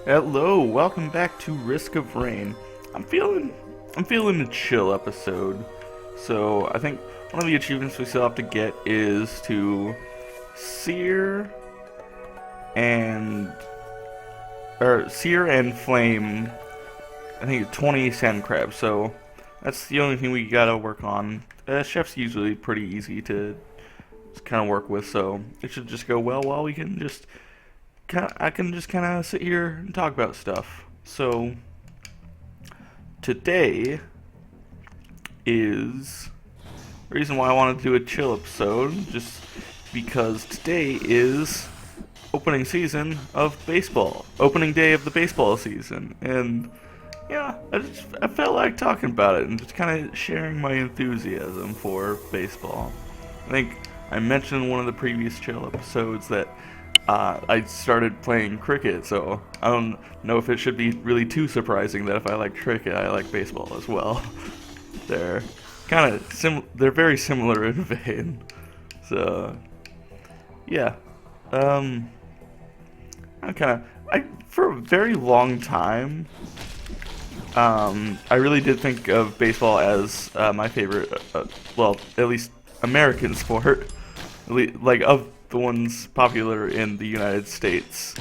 Hello, welcome back to Risk of Rain. I'm feeling a chill episode. So I think one of the achievements we still have to get is to sear and sear and flame. I think 20 sand crabs. So that's the only thing we gotta work on. Chef's usually pretty easy to kind of work with, so it should just go well while we can just I can just kind of sit here and talk about stuff. So today is the reason why I wanted to do a chill episode, just because today is opening season of baseball, opening day of the baseball season, and yeah, I felt like talking about it and just kind of sharing my enthusiasm for baseball. I think I mentioned in one of the previous chill episodes that I started playing cricket, so I don't know if it should be really too surprising that if I like cricket, I like baseball as well. They're they're very similar in vein. So, yeah. Um, I for a very long time, I really did think of baseball as my favorite, well, at least American sport, like of the ones popular in the United States.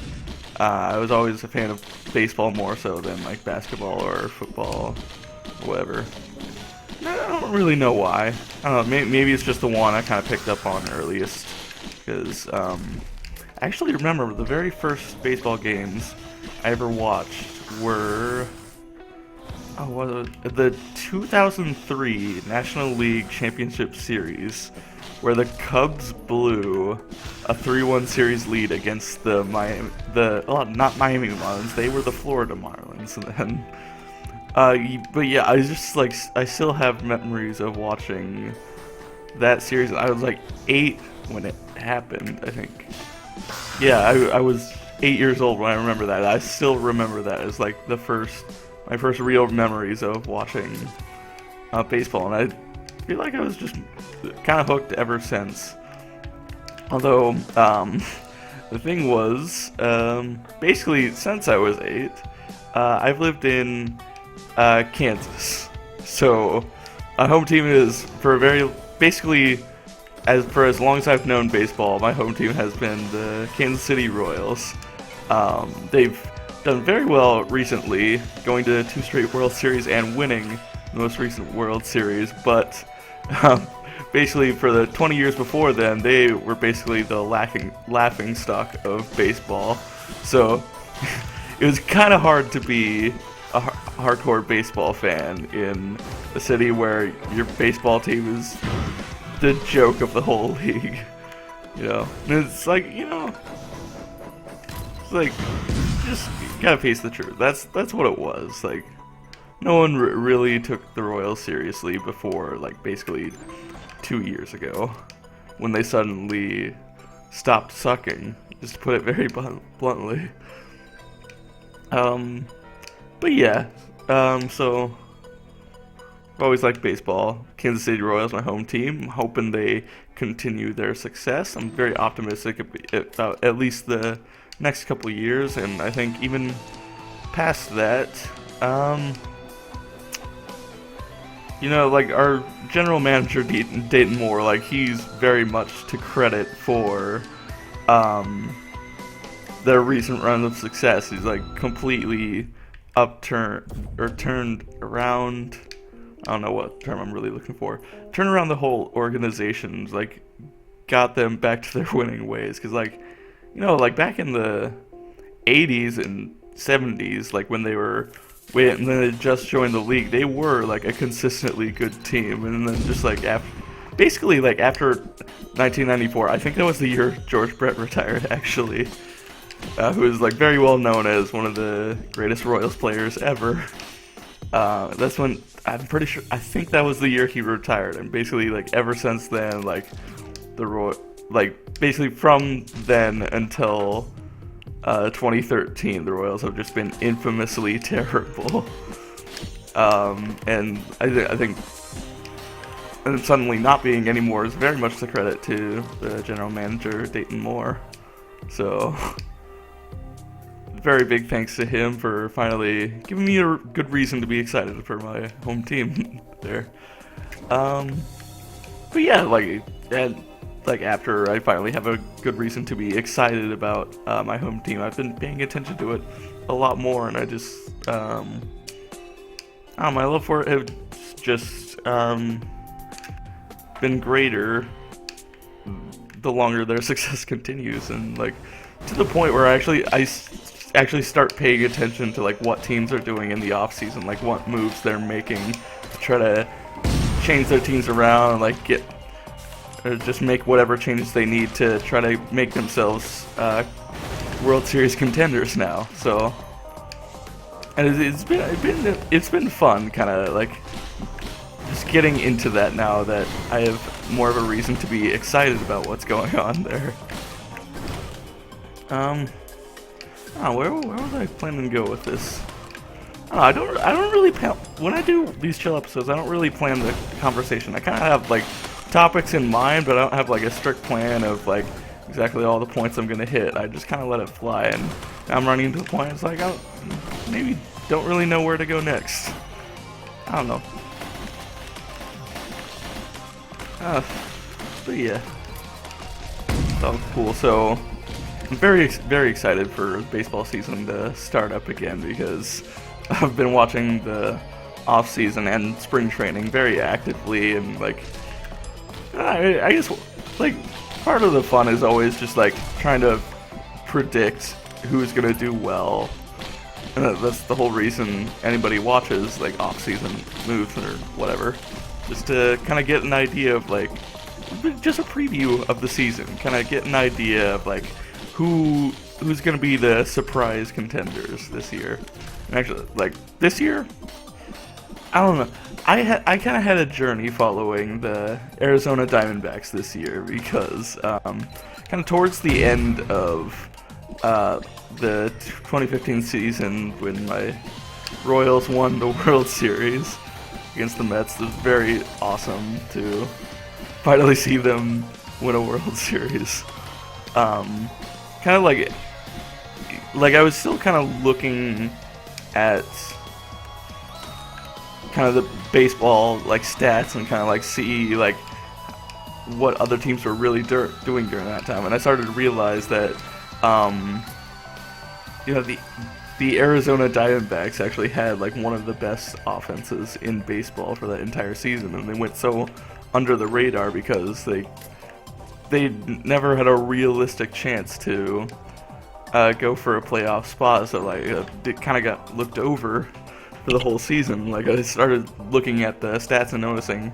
I was always a fan of baseball more so than like basketball or football or whatever. I don't really know why. I don't know. Maybe it's just the one I kind of picked up on earliest. Because I actually remember the very first baseball games I ever watched were what was it? The 2003 National League Championship Series, where the Cubs blew a 3-1 series lead against not Miami Marlins, they were the Florida Marlins, and then, but yeah, I still have memories of watching that series. I was like 8 when it happened, I think. Yeah, I was 8 years old when I remember that. I still remember that as like my first real memories of watching baseball, and I feel like I was just kind of hooked ever since. Although, the thing was, basically, since I was 8, I've lived in Kansas. So, my home team is basically, for as long as I've known baseball, my home team has been the Kansas City Royals. They've done very well recently, going to 2 straight World Series and winning the most recent World Series, but basically for the 20 years before then, they were basically the laughing stock of baseball. So it was kind of hard to be a hardcore baseball fan in a city where your baseball team is the joke of the whole league. And it's like, it's like, just gotta face the truth. That's what it was. Like, no one really took the Royals seriously before, like, basically 2 years ago, when they suddenly stopped sucking, just to put it very bluntly. But yeah, so I've always liked baseball. Kansas City Royals, my home team. I'm hoping they continue their success. I'm very optimistic about at least the next couple of years, and I think even past that, like our general manager Dayton Moore, like he's very much to credit for their recent run of success. He's like completely turned around. I don't know what term I'm really looking for. Turn around the whole organization, like got them back to their winning ways. Because like, like back in the 80s and 70s, like when and then they just joined the league, they were like a consistently good team. And then just like after 1994, I think that was the year George Brett retired, actually, who is like very well known as one of the greatest Royals players ever. That's when I think that was the year he retired, and basically like ever since then, like basically from then until 2013, the Royals have just been infamously terrible. And I think and suddenly not being anymore is very much the credit to the general manager Dayton Moore. So very big thanks to him for finally giving me a good reason to be excited for my home team there. But yeah, like after I finally have a good reason to be excited about my home team, I've been paying attention to it a lot more, and I just my love for it has just been greater the longer their success continues, and like to the point where I actually start paying attention to like what teams are doing in the off season, like what moves they're making to try to change their teams around, like get or just make whatever changes they need to try to make themselves World Series contenders now. So, and it's been fun, kind of like just getting into that now that I have more of a reason to be excited about what's going on there. Where was I planning to go with this? I don't really when I do these chill episodes, I don't really plan the conversation. I kind of have like topics in mind, but I don't have like a strict plan of like exactly all the points I'm gonna hit. I just kind of let it fly, and I'm running to the point. It's like I maybe don't really know where to go next. I don't know. But yeah, that was cool. So I'm very excited for baseball season to start up again because I've been watching the off season and spring training very actively, and like I guess like part of the fun is always just like trying to predict who's gonna do well, and that's the whole reason anybody watches like off season moves or whatever, just to kind of get an idea of like just a preview of the season, kind of get an idea of like who's gonna be the surprise contenders this year. And actually, like this year, I don't know. I kind of had a journey following the Arizona Diamondbacks this year because kind of towards the end of the 2015 season when my Royals won the World Series against the Mets, it was very awesome to finally see them win a World Series. Kind of like I was still kind of looking at kind of the baseball like stats and kind of like see like what other teams were really doing during that time, and I started to realize that the Arizona Diamondbacks actually had like one of the best offenses in baseball for that entire season, and they went so under the radar because they never had a realistic chance to go for a playoff spot, so like it kind of got looked over for the whole season. Like I started looking at the stats and noticing,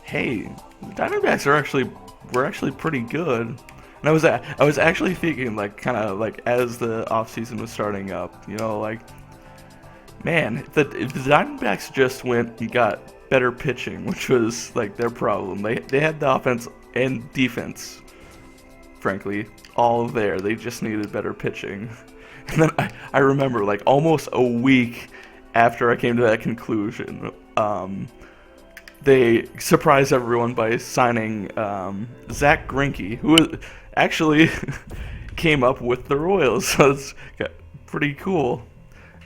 hey, the Diamondbacks were actually pretty good. And I was actually thinking like kind of like as the off season was starting up, you know, like man, if the Diamondbacks just went and got better pitching, which was like their problem. They had the offense and defense, frankly, all there. They just needed better pitching. And then I remember like almost a week after I came to that conclusion, they surprised everyone by signing Zach Greinke, who actually came up with the Royals, so it's pretty cool.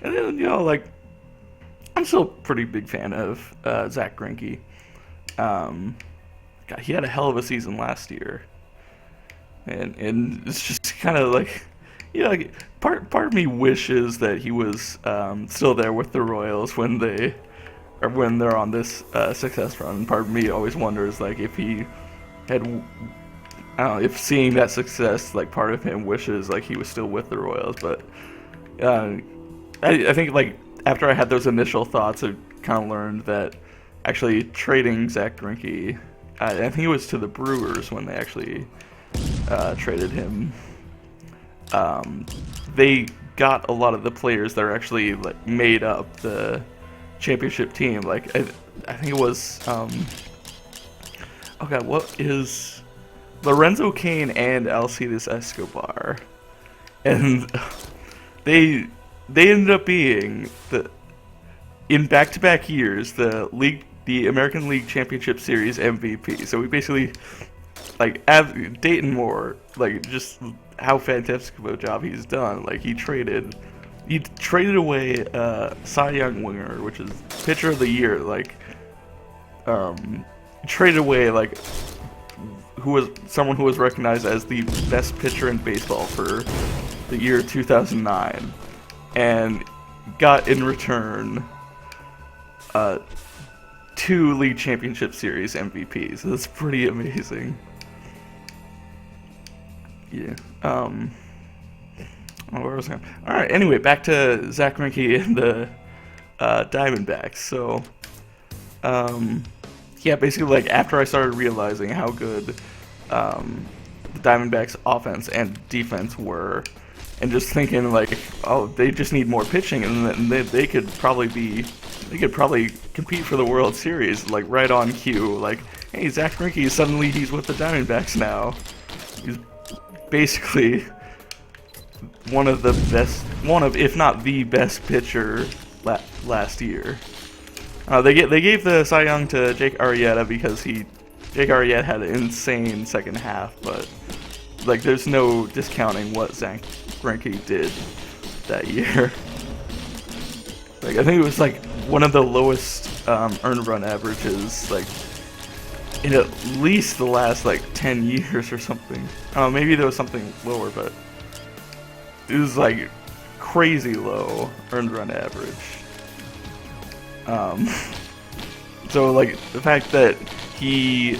And then, you know, like, I'm still a pretty big fan of Zach Greinke. God, he had a hell of a season last year. And it's just kind of like, you know, like part of me wishes that he was still there with the Royals when they're on this success run. Part of me always wonders like if he had, I don't know, if seeing that success, like part of him wishes like he was still with the Royals. But I think like after I had those initial thoughts, I kind of learned that actually trading Zach Greinke, I think it was to the Brewers when they actually traded him. They got a lot of the players that are actually like made up the championship team. Like I think it was okay, what is Lorenzo Cain and Alcides Escobar, and they ended up being in back-to-back years the American League Championship Series MVP. So we basically like Dayton Moore, like just how fantastic of a job he's done. Like he traded he traded away Cy Young winner, which is pitcher of the year. Like, traded away like who was someone who was recognized as the best pitcher in baseball for the year 2009, and got in return 2 League Championship Series MVPs. That's pretty amazing. Yeah. Where was I? All right. Anyway, back to Zach Greinke and the Diamondbacks. So, yeah, basically, like after I started realizing how good the Diamondbacks' offense and defense were, and just thinking like, oh, they just need more pitching, and then they could probably compete for the World Series, like right on cue. Like, hey, Zach Greinke, suddenly he's with the Diamondbacks now. He's basically one of, if not the best pitcher last year. They gave the Cy Young to Jake Arrieta because Jake Arrieta had an insane second half, but like there's no discounting what Zach Greinke did that year. Like I think it was like one of the lowest earned run averages like in at least the last like 10 years or something. Maybe there was something lower, but it was like crazy low earned run average. So like the fact that he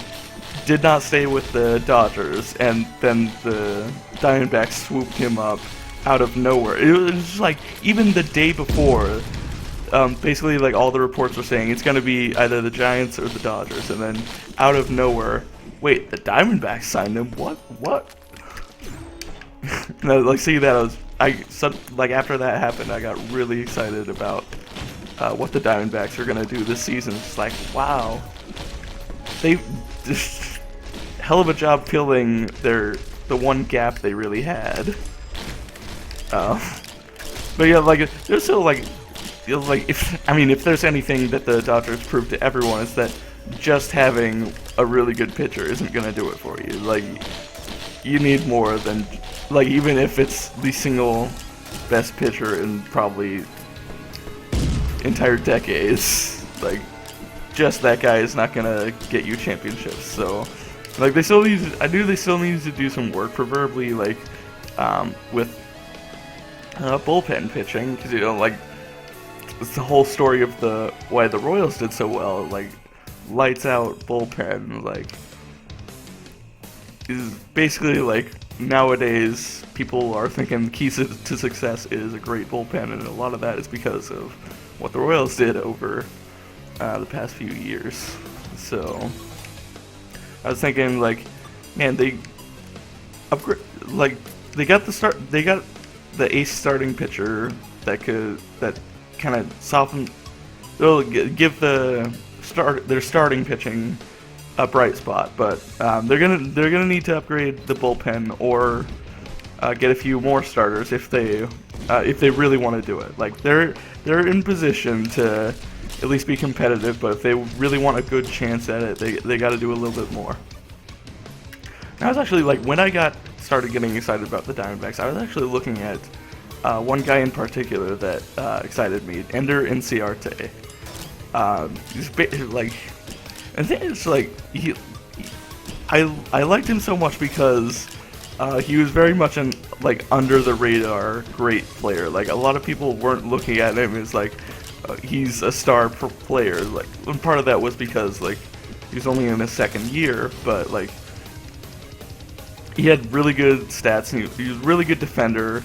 did not stay with the Dodgers and then the Diamondbacks swooped him up out of nowhere. It was just like even the day before, basically like all the reports were saying it's gonna be either the Giants or the Dodgers, and then out of nowhere, wait, the Diamondbacks signed him? What? And like seeing that, like after that happened, I got really excited about what the Diamondbacks are gonna do this season. It's like, wow, they just hell of a job filling the one gap they really had. But yeah, like there's still like if there's anything that the Dodgers proved to everyone, is that just having a really good pitcher isn't gonna do it for you. Like you need more than like even if it's the single best pitcher in probably entire decades, like just that guy is not gonna get you championships. So like they still need to do some work, preferably like with bullpen pitching, because like it's the whole story of why the Royals did so well, like lights out bullpen, like is basically like nowadays people are thinking the key to success is a great bullpen, and a lot of that is because of what the Royals did over the past few years. So I was thinking like, man, they got the ace starting pitcher that kind of soften. They'll give their starting pitching a bright spot, but they're gonna need to upgrade the bullpen or get a few more starters if they really want to do it. Like they're in position to at least be competitive, but if they really want a good chance at it, they got to do a little bit more. And I was actually like, when I started getting excited about the Diamondbacks, I was actually looking at one guy in particular that excited me, Ender Inciarte. He's like, I think it's like I liked him so much because he was very much an like under the radar great player. Like a lot of people weren't looking at him as like he's a star player. Like, and part of that was because like he was only in his second year, but like he had really good stats. And he was a really good defender.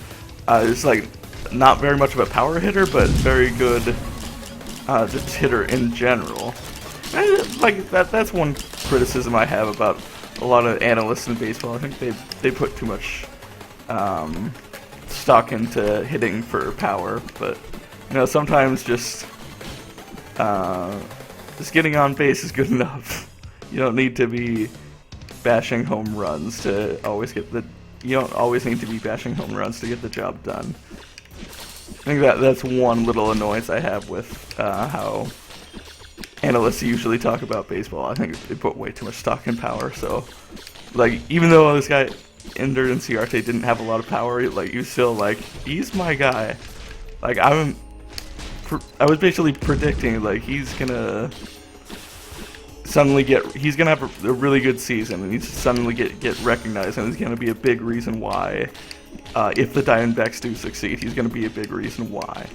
It's like not very much of a power hitter, but very good just hitter in general. And, like that's one criticism I have about a lot of analysts in baseball. I think they put too much stock into hitting for power, but you know, sometimes just getting on base is good enough. You don't need to be bashing home runs to always get the. You don't always need to be bashing home runs to get the job done. I think that's one little annoyance I have with how analysts usually talk about baseball. I think they put way too much stock in power. So, like, even though this guy Ender Inciarte didn't have a lot of power, like you still like he's my guy. Like I was basically predicting like he's gonna have a really good season, and he's suddenly get recognized, and he's gonna be a big reason why. If the Diamondbacks do succeed, he's gonna be a big reason why.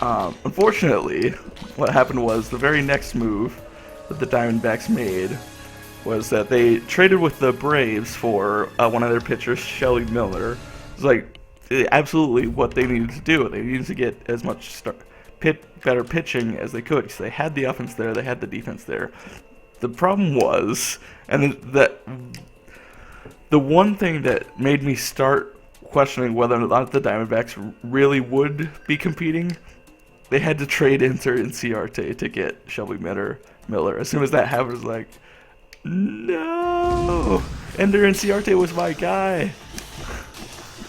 Unfortunately, what happened was the very next move that the Diamondbacks made was that they traded with the Braves for one of their pitchers, Shelby Miller. It's like absolutely what they needed to do. They needed to get as much better pitching as they could because they had the offense there, they had the defense there. The problem was, and that the one thing that made me start questioning whether or not the Diamondbacks really would be competing, they had to trade Ender Inciarte to get Shelby Miller. As soon as that happened, I was like, no! Ender Inciarte was my guy.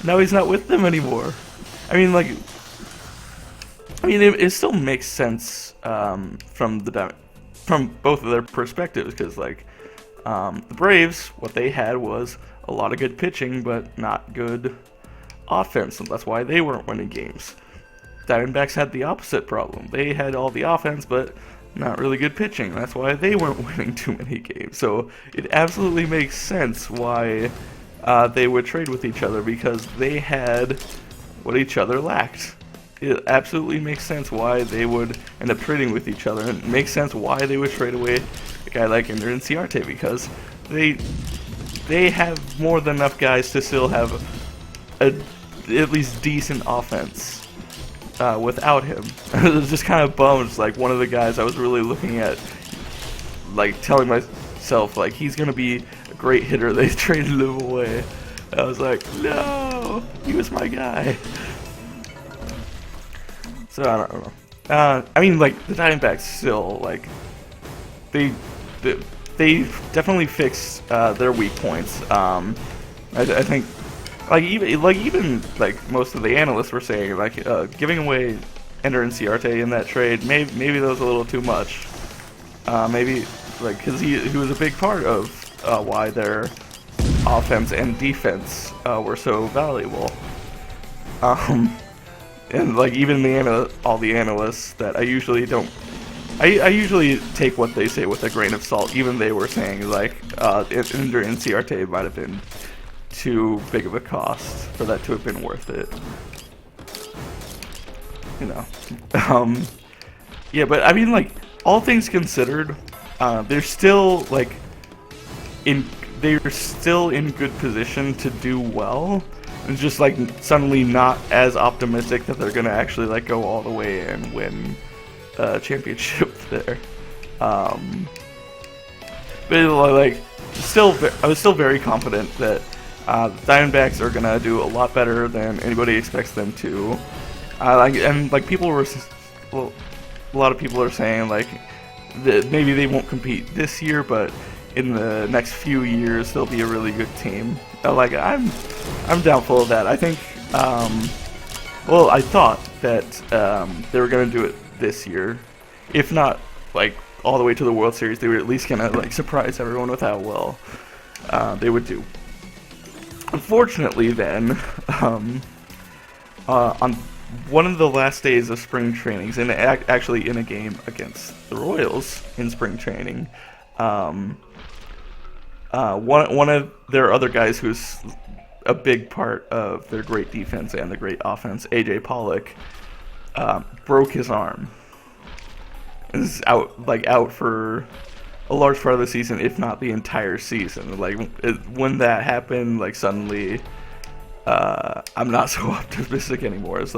Now he's not with them anymore. I mean, it still makes sense from both of their perspectives, because the Braves, what they had was a lot of good pitching, but not good offense, and that's why they weren't winning games. Diamondbacks had the opposite problem. They had all the offense, but not really good pitching. That's why they weren't winning too many games. So it absolutely makes sense why they would trade with each other, because they had what each other lacked. It absolutely makes sense why they would end up trading with each other, and it makes sense why they would trade away a guy like Ender Inciarte, because they have more than enough guys to still have at least decent offense without him. I was just kind of bummed. Like, one of the guys I was really looking at, like, telling myself, like, he's going to be a great hitter. They traded him away. I was like, no, he was my guy. So, I don't know. I mean, like, the Diamondbacks still, like, they definitely fixed their weak points. I think, even most of the analysts were saying, giving away Ender Inciarte in that trade, maybe that was a little too much. Maybe, because he was a big part of why their offense and defense were so valuable. And even all the analysts that I usually don't, I usually take what they say with a grain of salt. Even they were saying Ender Inciarte might have been too big of a cost for that to have been worth it. You know. Yeah, but I mean, all things considered, they're still in good position to do well. It's just suddenly not as optimistic that they're gonna actually go all the way and win a championship there. But I was still very confident that the Diamondbacks are gonna do a lot better than anybody expects them to. People were, well, a lot of people are saying that maybe they won't compete this year, but in the next few years they'll be a really good team. I'm doubtful of that. I think, I thought that they were gonna do it this year, if not all the way to the World Series. They were at least gonna surprise everyone with how well they would do. Unfortunately, then, on one of the last days of spring trainings, and actually in a game against the Royals in spring training, one of their other guys who's a big part of their great defense and the great offense, AJ Pollock, broke his arm. Is out for a large part of the season, if not the entire season. When that happened, suddenly, I'm not so optimistic anymore. It's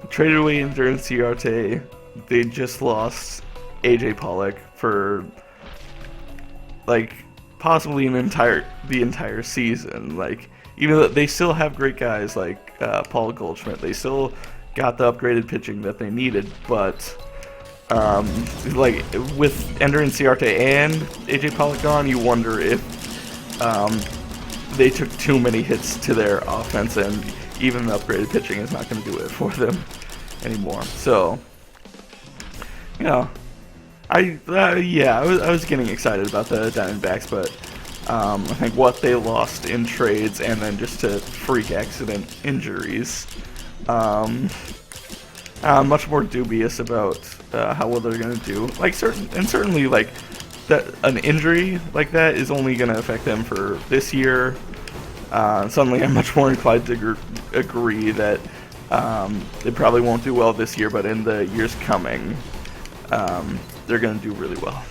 traded away Ender Inciarte, they just lost AJ Pollock for possibly the entire season. Even though they still have great guys like Paul Goldschmidt, they still got the upgraded pitching that they needed, but with Ender Inciarte and AJ Pollock gone, you wonder if they took too many hits to their offense, and even the upgraded pitching is not going to do it for them anymore. So, I was getting excited about the Diamondbacks, but I think what they lost in trades and then just to freak accident injuries Um, I'm much more dubious about how well they're gonna do. Like certainly like that an injury like that is only gonna affect them for this year. Suddenly, I'm much more inclined to agree that they probably won't do well this year, but in the years coming, they're gonna do really well.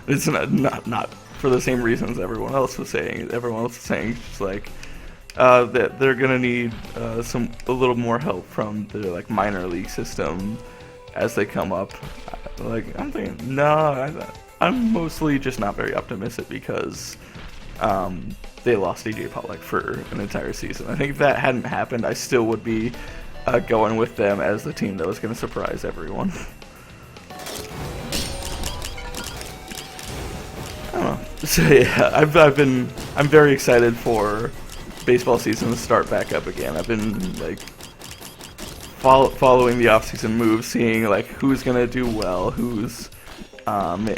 It's not for the same reasons everyone else was saying. Everyone else was saying just like that they're gonna need a little more help from the like minor league system as they come up. Like I'm thinking, no, I'm mostly just not very optimistic because they lost AJ Pollock for an entire season. I think if that hadn't happened, I still would be going with them as the team that was going to surprise everyone. I don't know. So yeah, I'm very excited for baseball season to start back up again. I've been like following the offseason moves, seeing like who's gonna do well, who's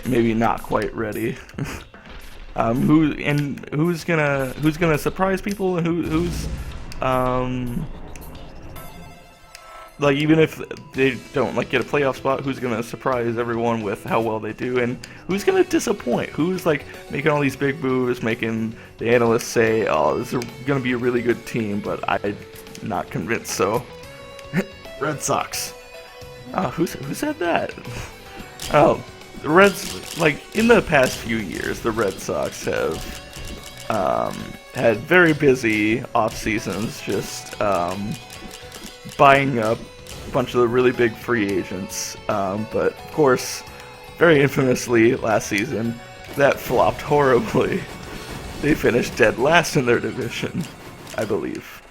maybe not quite ready, who's gonna surprise people, and who's like even if they don't like get a playoff spot, who's gonna surprise everyone with how well they do, and who's gonna disappoint? Who's like making all these big moves, making the analysts say, "Oh, this is gonna be a really good team," but I'm not convinced. So, Red Sox. Oh, who said that? Oh, the Reds. Like in the past few years, the Red Sox have had very busy off seasons, just buying up a bunch of the really big free agents, but of course, very infamously last season, that flopped horribly. They finished dead last in their division, I believe.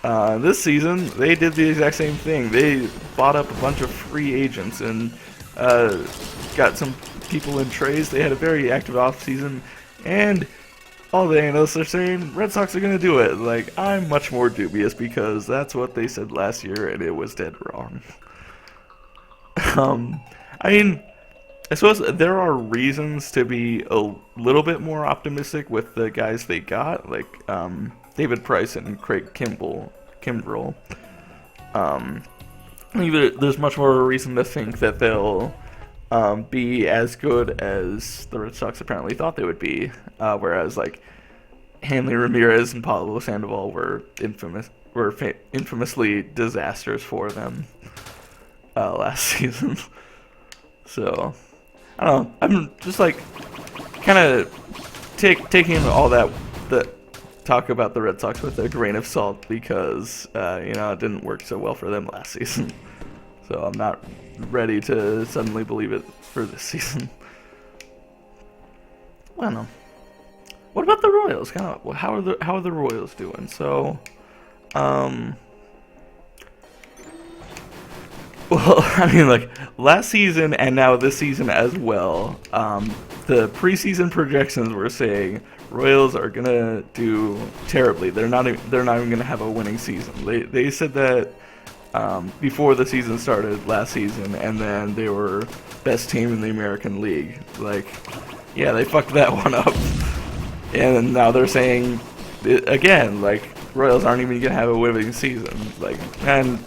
This season, they did the exact same thing. They bought up a bunch of free agents and got some people in trades. They had a very active offseason, and all the analysts are saying Red Sox are going to do it. Like, I'm much more dubious because that's what they said last year, and it was dead wrong. I mean, I suppose there are reasons to be a little bit more optimistic with the guys they got, like David Price and Craig Kimbrell. There's much more of a reason to think that they'll be as good as the Red Sox apparently thought they would be, whereas like Hanley Ramirez and Pablo Sandoval were infamously disasters for them last season. So I don't know. I'm just like kind of taking all that talk about the Red Sox with a grain of salt because it didn't work so well for them last season. So I'm not ready to suddenly believe it for this season. I don't know. What about the Royals? How are the Royals doing? So, well, I mean, like last season and now this season as well. The preseason projections were saying Royals are gonna do terribly. They're not even gonna have a winning season. They said that before the season started last season, and then they were best team in the American League. Like, yeah, they fucked that one up. And now they're saying again, like Royals aren't even gonna have a winning season. Like, and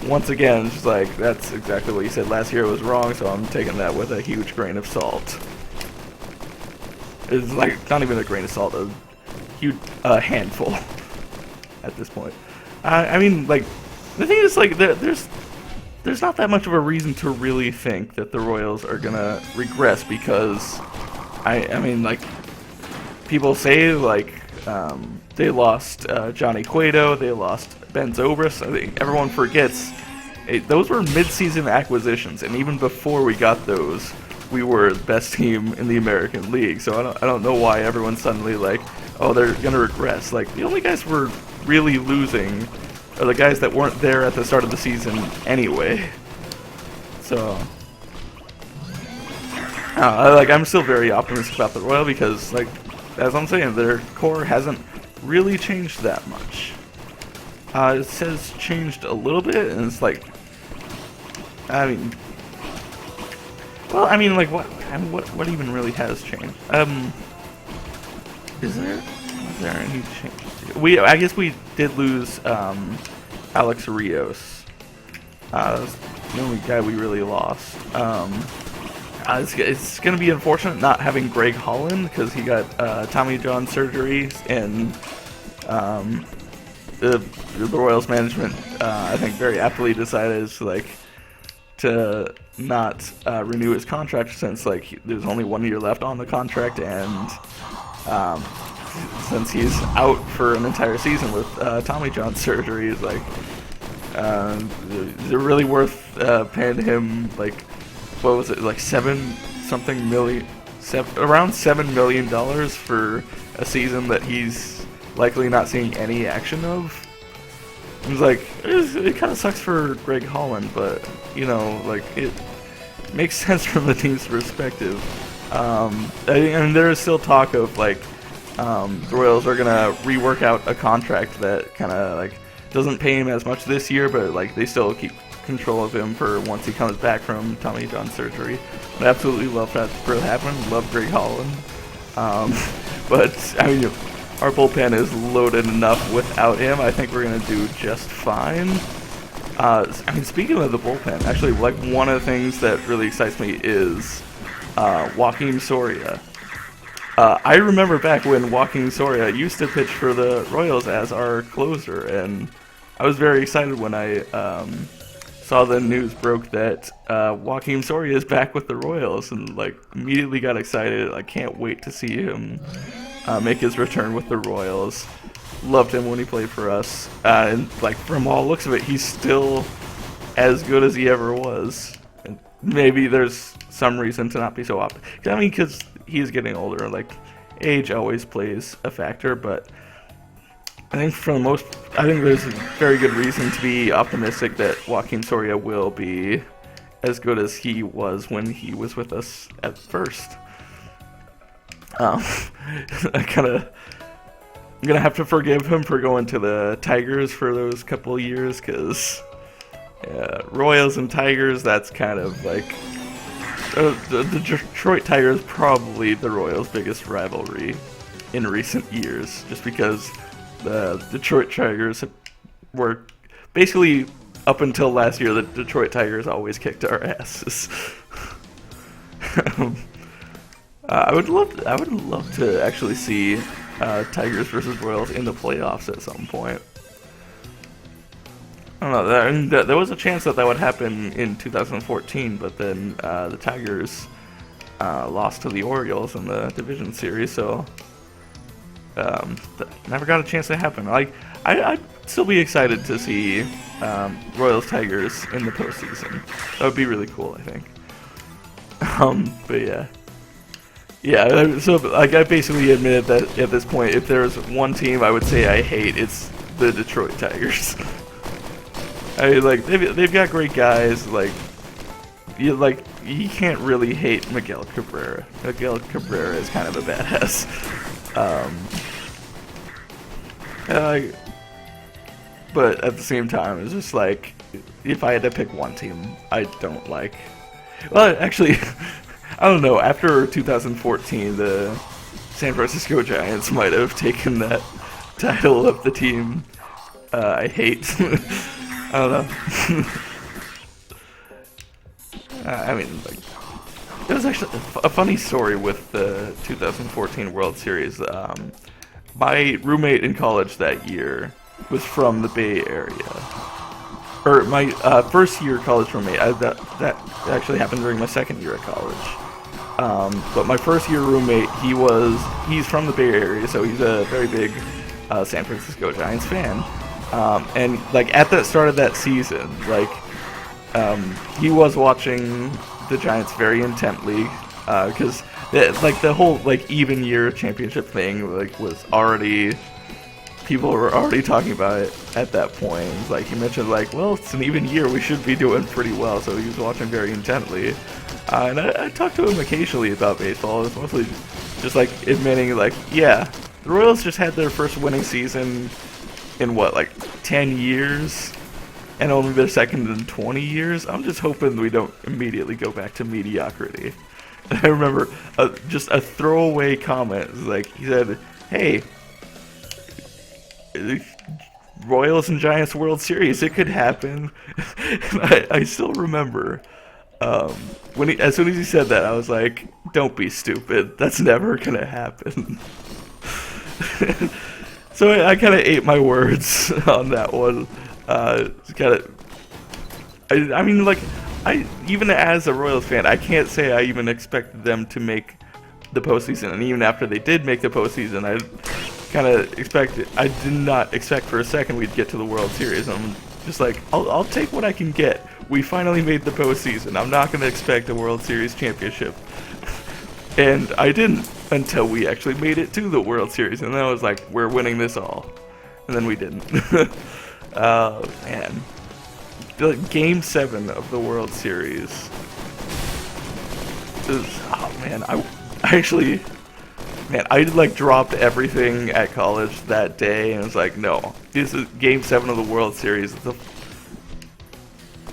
once again, just like that's exactly what you said last year was wrong. So I'm taking that with a huge grain of salt. It's like not even a grain of salt, a huge handful at this point. I mean, like the thing is, like there's not that much of a reason to really think that the Royals are gonna regress because I mean, like people say like they lost Johnny Cueto, they lost Ben Zobrist. I think everyone forgets those were mid-season acquisitions, and even before we got those, we were the best team in the American League. So I don't know why everyone's suddenly like, oh, they're gonna regress. Like the only guys we're really losing are the guys that weren't there at the start of the season anyway. So I'm still very optimistic about the Royal because, like, as I'm saying, their core hasn't really changed that much. It says changed a little bit, and it's like, I mean, well, I mean, like, what even really has changed? Was there any change? I guess we did lose Alex Rios. That's the only guy we really lost. It's going to be unfortunate not having Greg Holland because he got Tommy John surgery, and the Royals management, I think, very aptly decided to not renew his contract since there's only 1 year left on the contract, and since he's out for an entire season with Tommy John surgery, is is it really worth paying him what was it, like around $7 million for a season that he's likely not seeing any action of? It kind of sucks for Greg Holland, but it makes sense from the team's perspective. And there is still talk of the Royals are gonna rework out a contract that kind of doesn't pay him as much this year, but they still keep control of him for once he comes back from Tommy John surgery. I absolutely love that for happen. Love Greg Holland, but I mean, our bullpen is loaded enough without him. I think we're gonna do just fine. I mean, speaking of the bullpen, actually, one of the things that really excites me is Joakim Soria. I remember back when Joakim Soria used to pitch for the Royals as our closer, and I was very excited when I saw the news broke that Joakim Soria is back with the Royals, and immediately got excited. I can't wait to see him make his return with the Royals. Loved him when he played for us, and from all looks of it, he's still as good as he ever was. And maybe there's some reason to not be so optimistic. I mean, because he's getting older. Age always plays a factor, but I think there's a very good reason to be optimistic that Joakim Soria will be as good as he was when he was with us at first. I'm gonna have to forgive him for going to the Tigers for those couple of years, because Royals and Tigers, that's kind of the Detroit Tigers, probably the Royals' biggest rivalry in recent years, just because the Detroit Tigers were basically, up until last year, the Detroit Tigers always kicked our asses. I would love to actually see Tigers versus Royals in the playoffs at some point. I don't know. There was a chance that would happen in 2014, but then the Tigers lost to the Orioles in the division series, so never got a chance to happen. I'd still be excited to see Royals Tigers in the postseason. That would be really cool, I think. But yeah. So I basically admitted that at this point, if there's one team I would say I hate, it's the Detroit Tigers. I mean, they've got great guys. You can't really hate Miguel Cabrera. Miguel Cabrera is kind of a badass. But at the same time, it's just if I had to pick one team I don't like. Well, actually, I don't know. After 2014, the San Francisco Giants might have taken that title of the team I hate. I don't know. I mean, there was actually a funny story with the 2014 World Series. My roommate in college that year was from the Bay Area. Or my first year college roommate, that actually happened during my second year at college. But my first year roommate, he's from the Bay Area, so he's a very big San Francisco Giants fan. And at the start of that season, he was watching the Giants very intently, because the whole even year championship thing was already, people were already talking about it at that point. He mentioned well, it's an even year, we should be doing pretty well, so he was watching very intently. And I talked to him occasionally about baseball. It's mostly just admitting yeah, the Royals just had their first winning season in 10 years, and only their second in 20 years. I'm just hoping we don't immediately go back to mediocrity. And I remember just a throwaway comment. He said, "Hey, Royals and Giants World Series. It could happen. And I still remember um, as soon as he said that, I was like, "Don't be stupid. That's never gonna happen." So I kind of ate my words on that one. Kind of. I mean, like, I even as a Royals fan, I can't say I even expected them to make the postseason. And even after they did make the postseason, I kind of expected. I did not expect for a second we'd get to the World Series. I'm just like, I'll take what I can get. We finally made the postseason. I'm not gonna expect a World Series championship. And I didn't until we actually made it to the World Series, and then I was like, we're winning this all. And then we didn't. Man. Game 7 of the World Series. Oh man, I actually, man, I like dropped everything at college that day and was like, no, this is Game 7 of the World Series.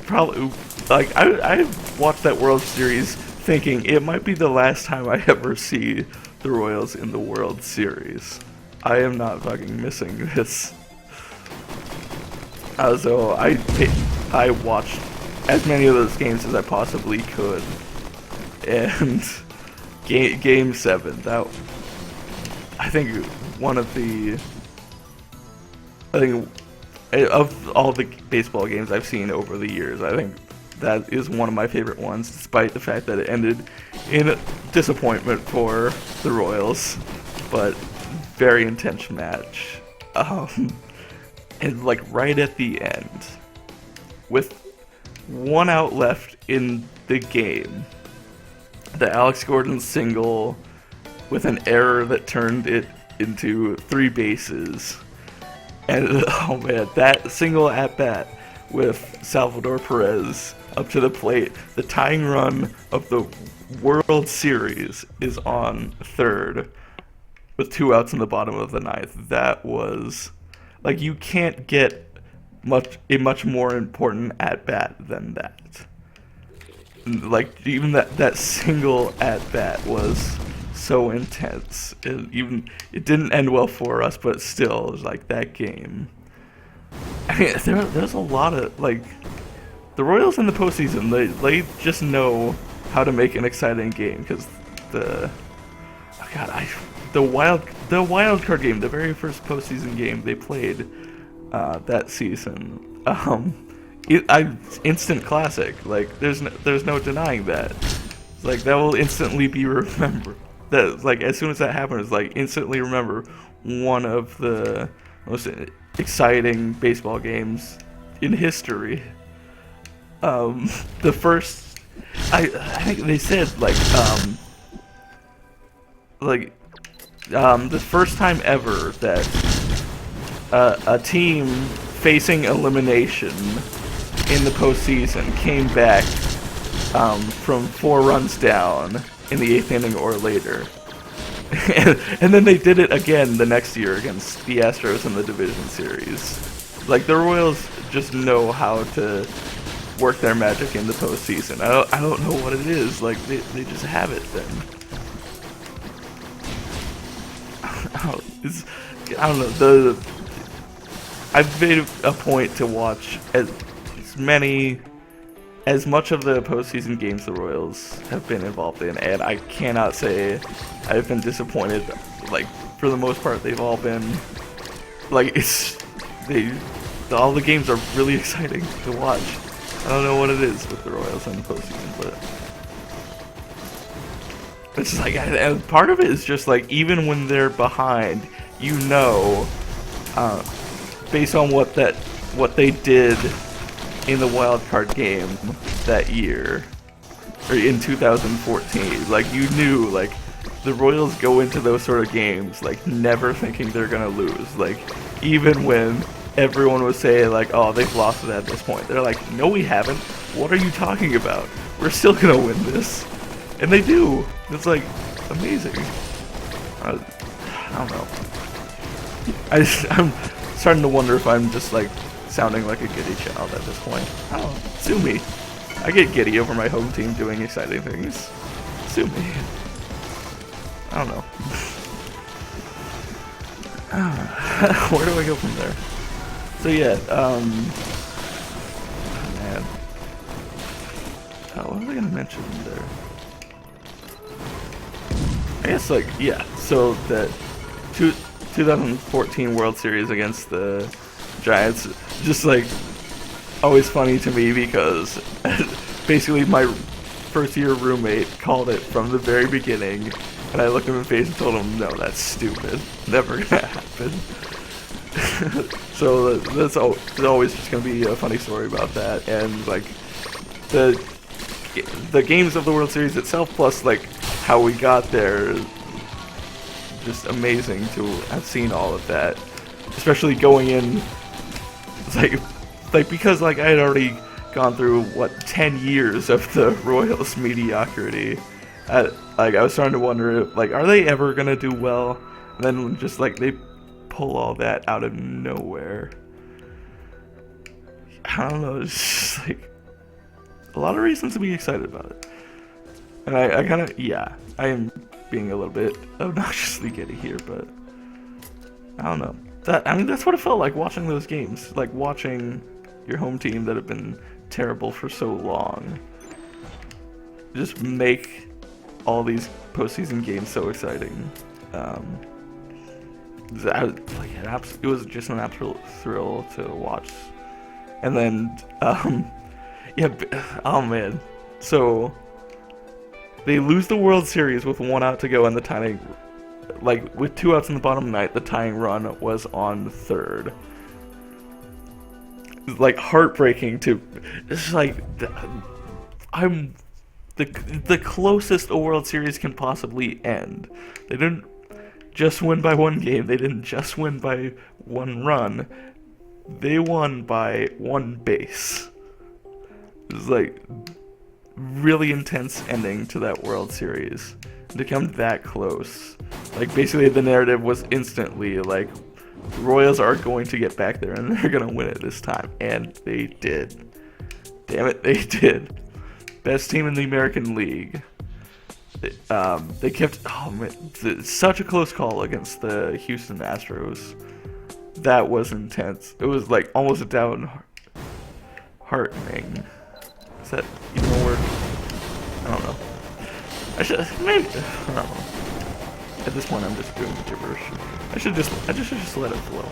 Probably, like, I watched that World Series thinking it might be the last time I ever see the Royals in the World Series. I am not fucking missing this. So I watched as many of those games as I possibly could, and game 7, that I think of all the baseball games I've seen over the years, I think that is one of my favorite ones, despite the fact that it ended in a disappointment for the Royals, but very intense match. And like right at the end, with 1 out left in the game, the Alex Gordon single with an error that turned it into 3 bases. And oh man, that single at bat with Salvador Perez up to the plate, the tying run of the World Series is on third with 2 outs in the bottom of the 9th. That was, like, you can't get a much more important at bat than that. Like, even that single at bat was so intense. It didn't end well for us, but still, it was like that game. I mean, there's a lot of, like, the Royals in the postseason, they just know how to make an exciting game, because the wild card game, the very first postseason game they played that season, instant classic. Like, there's no denying that. Like, that will instantly be remembered. That, like, as soon as that happens, like, instantly remember one of the most exciting baseball games in history. The first, I think they said, the first time ever that a team facing elimination in the postseason came back from 4 runs down in the 8th inning or later. And then they did it again the next year against the Astros in the division series. Like, the Royals just know how to work their magic in the postseason. I don't know what it is. Like, they just have it then. I don't know. I've made a point to watch as much of the postseason games the Royals have been involved in, and I cannot say I've been disappointed. Like, for the most part, they've all been, like, all the games are really exciting to watch. I don't know what it is with the Royals in the postseason, but it's like, and part of it is just like, even when they're behind, you know, based on what they did in the wild card game that year, or in 2014, like, you knew, like, the Royals go into those sort of games, like, never thinking they're gonna lose. Like, even when everyone was saying, like, oh, they've lost it at this point, they're like, no, we haven't. What are you talking about? We're still gonna win this. And they do. It's, like, amazing. I don't know. I'm starting to wonder if I'm just, like, sounding like a giddy child at this point. Oh, sue me. I get giddy over my home team doing exciting things. Sue me. I don't know. Where do I go from there? So yeah, man. What was I gonna mention there? I guess like yeah. So that 2014 World Series against the Giants, just like always funny to me because basically my first year roommate called it from the very beginning, and I looked him in the face and told him, no, that's stupid, never gonna happen. So that's always just gonna be a funny story about that, and like the games of the World Series itself, plus like how we got there, just amazing to have seen all of that, especially going in like because like I had already gone through what 10 years of the Royals mediocrity. Like I was starting to wonder, like, are they ever gonna do well? And then just like they pull all that out of nowhere. I don't know. It's just like a lot of reasons to be excited about it. And I kind of, yeah, I am being a little bit obnoxiously giddy here, but I don't know. I mean, that's what it felt like watching those games, like watching your home team that have been terrible for so long just make all these postseason games so exciting. It was just an absolute thrill to watch. And then, yeah, oh man, so they lose the World Series with 1 out to go, and the tying, like with 2 outs in the bottom of the ninth, the tying run was on third. Like heartbreaking to, it's like I'm the closest a World Series can possibly end. They didn't just win by 1 game. They didn't just win by 1 run. They won by 1 base. It was like really intense ending to that World Series. And to come that close, like basically the narrative was instantly like, the Royals are going to get back there and they're going to win it this time. And they did. Damn it, they did. Best team in the American League. They kept, oh man, such a close call against the Houston Astros. That was intense. It was like almost downheartening. Is that even a word? I don't know. I should, maybe, I don't know. At this point I'm just doing gibberish. I should just let it flow.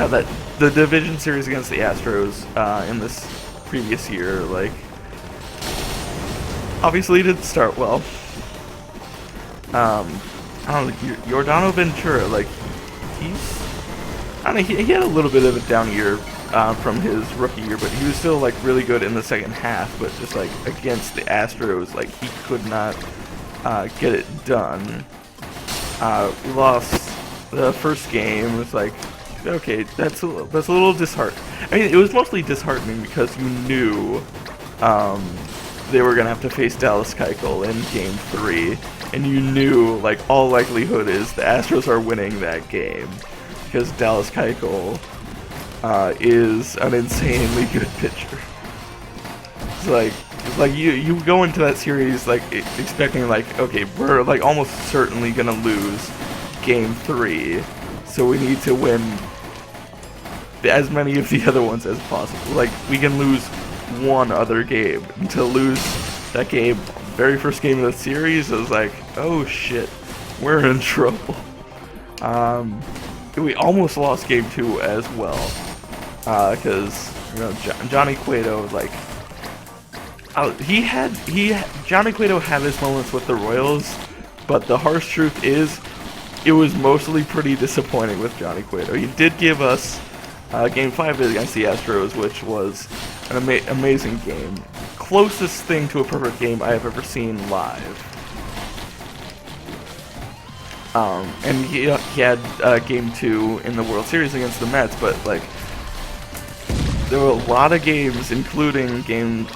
That the division series against the Astros in this previous year, like, obviously didn't start well. I don't know, Yordano Ventura, like, he had a little bit of a down year from his rookie year, but he was still like really good in the second half. But just like against the Astros, like he could not get it done. We lost the first game. It was like, okay, that's a little disheartening. I mean, it was mostly disheartening because you knew they were gonna have to face Dallas Keuchel in Game 3, and you knew like all likelihood is the Astros are winning that game because Dallas Keuchel is an insanely good pitcher. It's like you go into that series like expecting like, okay, we're like almost certainly gonna lose Game 3, so we need to win as many of the other ones as possible. Like we can lose one other game. And to lose that game, very first game of the series, it was like, oh shit, we're in trouble. We almost lost Game 2 as well, because Johnny Cueto, like, Johnny Cueto had his moments with the Royals, but the harsh truth is, it was mostly pretty disappointing with Johnny Cueto. He did give us Game 5 against the Astros, which was an amazing game. Closest thing to a perfect game I have ever seen live. And he had Game 2 in the World Series against the Mets, but like there were a lot of games, including Game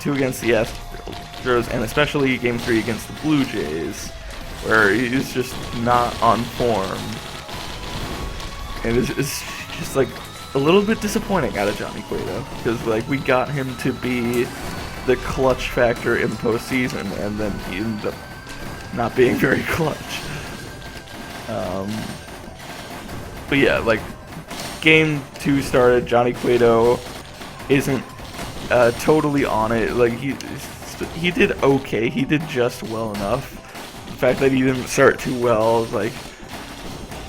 2 against the Astros, and especially Game 3 against the Blue Jays, where he's just not on form. And it's just like a little bit disappointing out of Johnny Cueto, because like we got him to be the clutch factor in postseason, and then he ended up not being very clutch. Um, but yeah, like game 2 started. Johnny Cueto isn't totally on it. Like he did okay. He did just well enough. The fact that he didn't start too well, like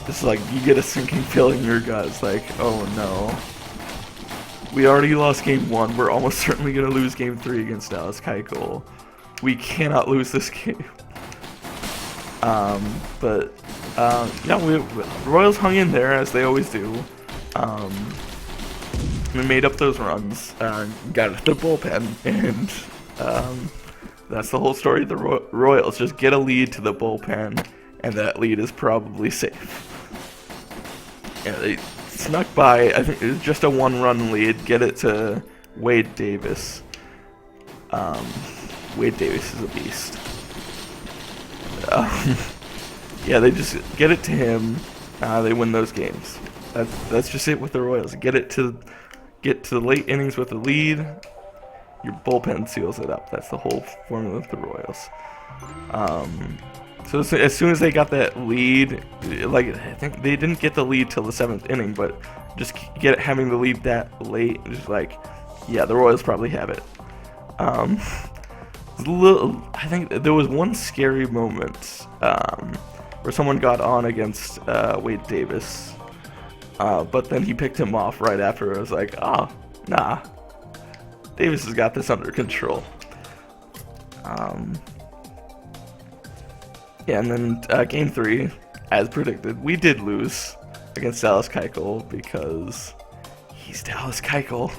it's like you get a sinking feeling in your gut. It's like, oh no. We already lost game 1. We're almost certainly gonna lose game 3 against Dallas Keuchel. We cannot lose this game. Yeah, the Royals hung in there as they always do. We made up those runs, got it to the bullpen, and that's the whole story of the Royals. Just get a lead to the bullpen, and that lead is probably safe. Yeah, they snuck by. I think it was just a 1-run lead. Get it to Wade Davis. Wade Davis is a beast. Yeah, they just get it to him. They win those games. That's just it with the Royals. Get to the late innings with a lead. Your bullpen seals it up. That's the whole formula of the Royals. So as soon as they got that lead, like I think they didn't get the lead till the 7th inning, but just having the lead that late, just like, yeah, the Royals probably have it. I think there was one scary moment where someone got on against Wade Davis, but then he picked him off right after. I was like, oh, nah, Davis has got this under control. Yeah, and then game 3, as predicted, we did lose against Dallas Keuchel because he's Dallas Keuchel.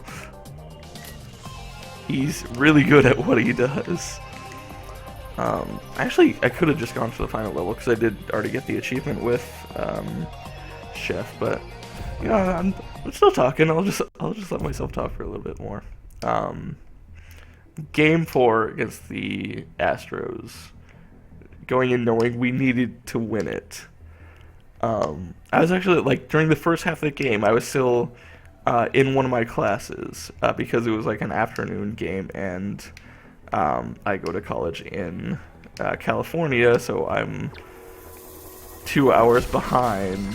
He's really good at what he does. Actually, I could have just gone for the final level because I did already get the achievement with Chef, but you know, I'm still talking. I'll just let myself talk for a little bit more. Game 4 against the Astros, going in knowing we needed to win it. I was actually, like, during the first half of the game, I was still in one of my classes because it was like an afternoon game, and I go to college in California, so I'm 2 hours behind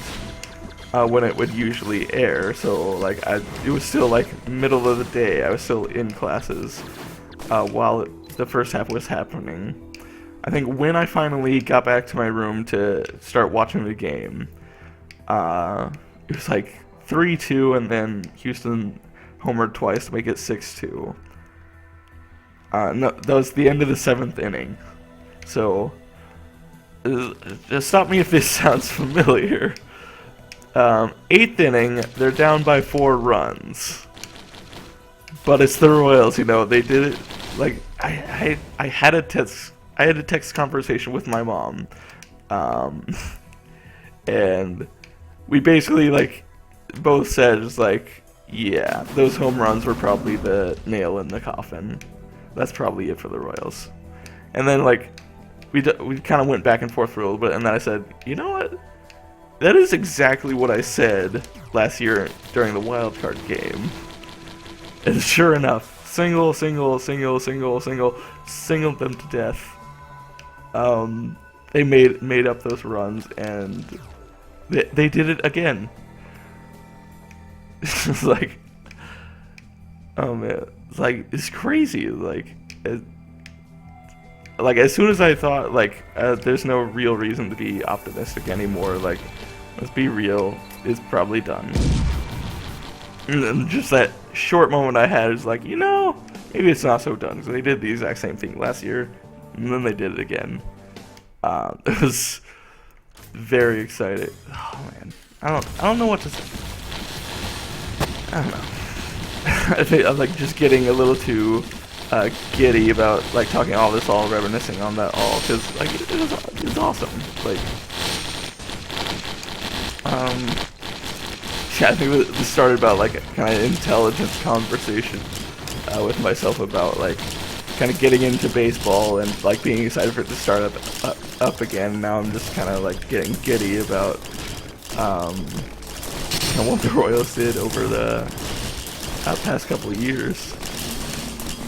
when it would usually air. So like it was still like middle of the day. I was still in classes while the first half was happening. I think when I finally got back to my room to start watching the game, it was like 3-2, and then Houston homered twice to make it 6-2. No, that was the end of the 7th inning. So, just stop me if this sounds familiar. 8th inning, they're down by 4 runs. But it's the Royals, you know. They did it like I had a text conversation with my mom, and we basically like both said, it's like, yeah, those home runs were probably the nail in the coffin. That's probably it for the Royals. And then like we kind of went back and forth for a little bit, and then I said, you know what? That is exactly what I said last year during the wild card game. And sure enough, singled them to death. They made up those runs, and they did it again. It's like, oh man, it's crazy. Like as soon as I thought like there's no real reason to be optimistic anymore. Like, let's be real, it's probably done. And then just that short moment I had is like, you know, maybe it's not so done, because they did the exact same thing last year, and then they did it again. It was very exciting. Oh man, I don't know what to say. I don't know. I think I'm like just getting a little too giddy about like talking all this, all reminiscing on that all, because like it was awesome. Like, yeah, I think it started about like a kind of intelligent conversation with myself about like kind of getting into baseball and like being excited for it to start up again. Now I'm just kind of like getting giddy about what the Royals did over the past couple of years.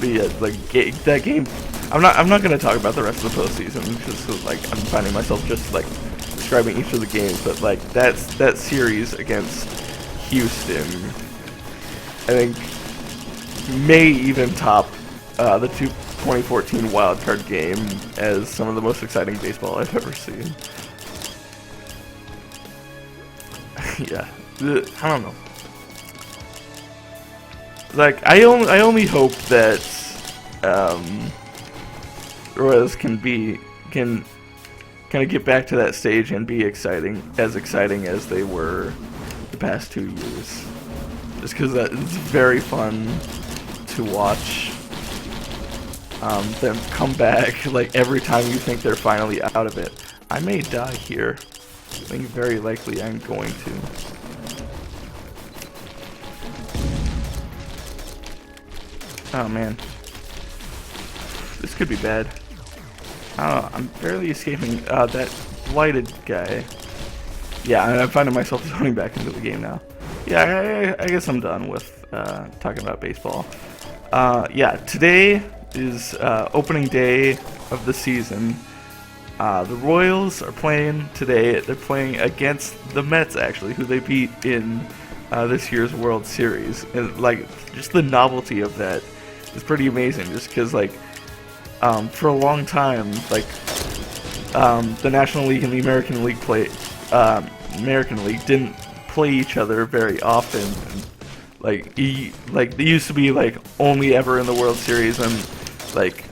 But yeah, like that game, I'm not gonna talk about the rest of the postseason because like I'm finding myself just like describing each of the games, but like that series against Houston, I think may even top the 2014 wildcard game as some of the most exciting baseball I've ever seen. Yeah, I don't know. Like I only hope that Royals can kind of get back to that stage and be exciting as they were the past 2 years. Just because that it's very fun to watch them come back. Like every time you think they're finally out of it. I may die here. I think very likely I'm going to. Oh man. This could be bad. I don't know, I'm barely escaping that blighted guy. Yeah, I'm finding myself zoning back into the game now. Yeah, I guess I'm done with talking about baseball. Yeah, today is opening day of the season. The Royals are playing today. They're playing against the Mets, actually, who they beat in this year's World Series. And like, just the novelty of that is pretty amazing. Just because, like, for a long time, like, the National League and the American League didn't play each other very often. Like, they used to be like only ever in the World Series, and like,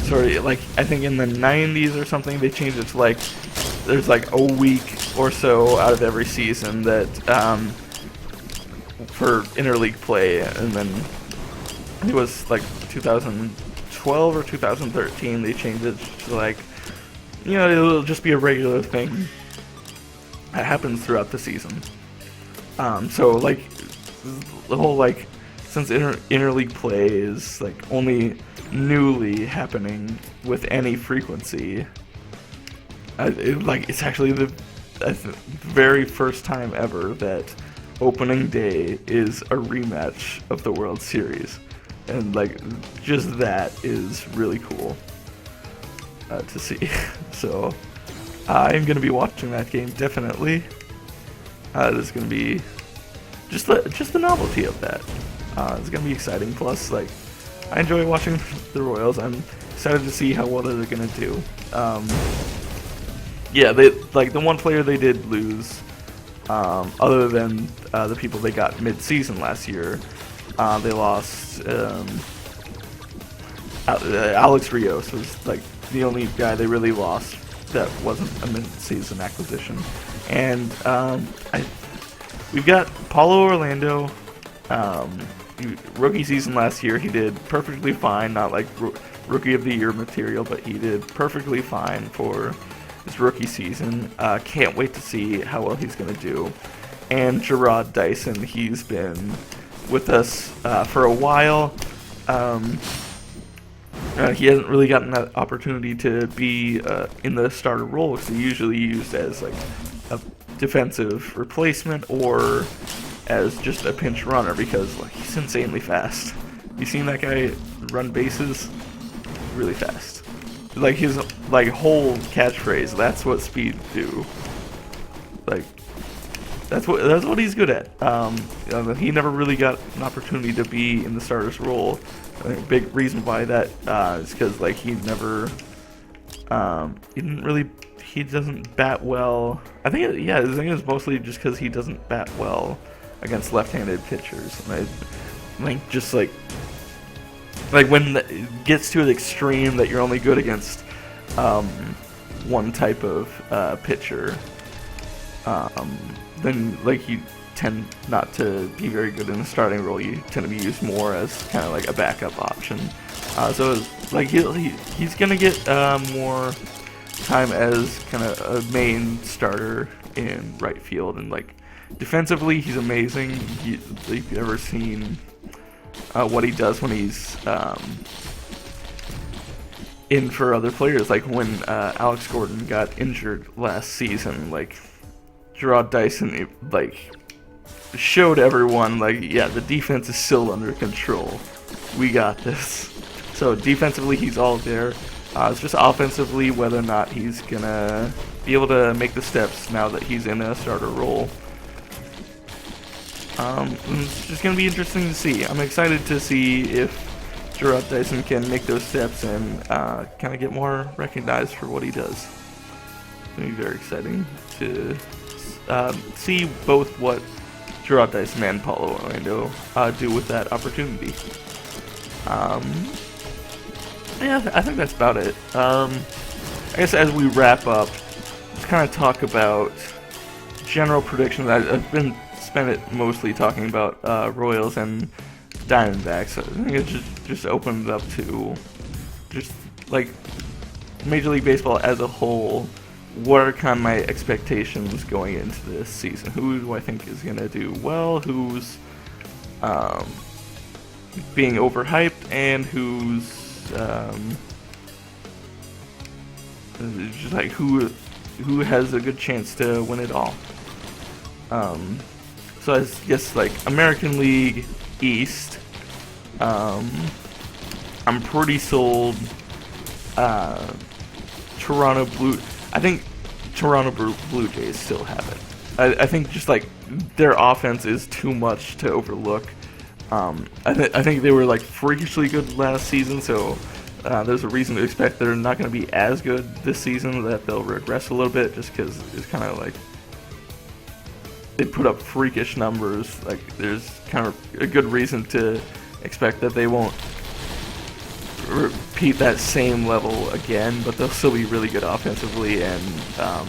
sort of like I think in the 90s or something they changed it to like there's like a week or so out of every season that for interleague play, and then it was like 2012 or 2013 they changed it to like, you know, it'll just be a regular thing that happens throughout the season. So like the whole like, since interleague play is like only newly happening with any frequency, it's actually the very first time ever that opening day is a rematch of the World Series, and like just that is really cool to see. So I'm gonna be watching that game definitely. There's gonna be just the novelty of that. It's gonna be exciting. Plus, like, I enjoy watching the Royals. I'm excited to see how well they're gonna do. Yeah, they like the one player they did lose, other than the people they got mid-season last year. They lost Alex Rios was like the only guy they really lost that wasn't a mid-season acquisition, and we've got Paulo Orlando. Rookie season last year, he did perfectly fine. Not like rookie of the year material, but he did perfectly fine for his rookie season. Can't wait to see how well he's going to do. And Jarrod Dyson, he's been with us for a while. He hasn't really gotten that opportunity to be in the starter role, because he's usually used as like a defensive replacement or as just a pinch runner, because like, he's insanely fast. You seen that guy run bases? Really fast. Like his like whole catchphrase, that's what speed do. Like that's what he's good at. He never really got an opportunity to be in the starter's role. I think a big reason why that is because like he doesn't bat well. I think it's mostly just because he doesn't bat well against left-handed pitchers. And I think just like when it gets to an extreme that you're only good against one type of pitcher, then like you tend not to be very good in the starting role. You tend to be used more as kind of like a backup option. So like he's gonna get more time as kind of a main starter in right field, and like defensively he's amazing. If you've ever seen what he does when he's in for other players, like when Alex Gordon got injured last season, like Jarrod Dyson like showed everyone like, yeah, the defense is still under control. We got this. So defensively he's all there. It's just offensively whether or not he's gonna be able to make the steps now that he's in a starter role. It's just going to be interesting to see. I'm excited to see if Jarrod Dyson can make those steps and kind of get more recognized for what he does. It's going to be very exciting to see both what Jarrod Dyson and Paulo Orlando do with that opportunity. Yeah, I think that's about it. I guess as we wrap up, let's kind of talk about general predictions. I've been spent it mostly talking about Royals and Diamondbacks. I think it just opened up to just like Major League Baseball as a whole. What are kind of my expectations going into this season? Who do I think is going to do well? Who's being overhyped, and who's just like who has a good chance to win it all? So I guess like American League East, I'm pretty sold. Toronto Blue. I think Toronto Blue Jays still have it. I think just like their offense is too much to overlook. I think they were like freakishly good last season, so there's a reason to expect they're not going to be as good this season, that they'll regress a little bit, just because it's kind of like they put up freakish numbers. Like there's kind of a good reason to expect that they won't repeat that same level again, but they'll still be really good offensively. And I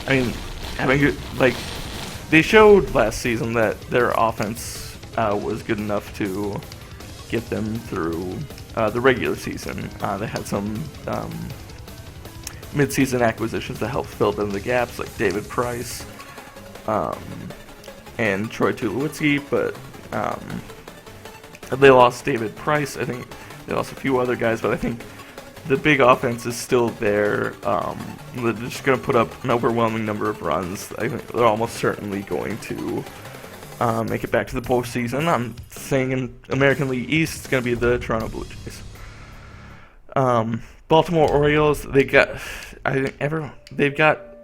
mean, having good, like they showed last season that their offense was good enough to get them through the regular season. They had some mid-season acquisitions that helped fill in the gaps, like David Price and Troy Tulowitzki, but they lost David Price. I think they lost a few other guys, but I think the big offense is still there. They're just going to put up an overwhelming number of runs. I think they're almost certainly going to make it back to the postseason. I'm saying in American League East, it's going to be the Toronto Blue Jays. Baltimore Orioles, they've got a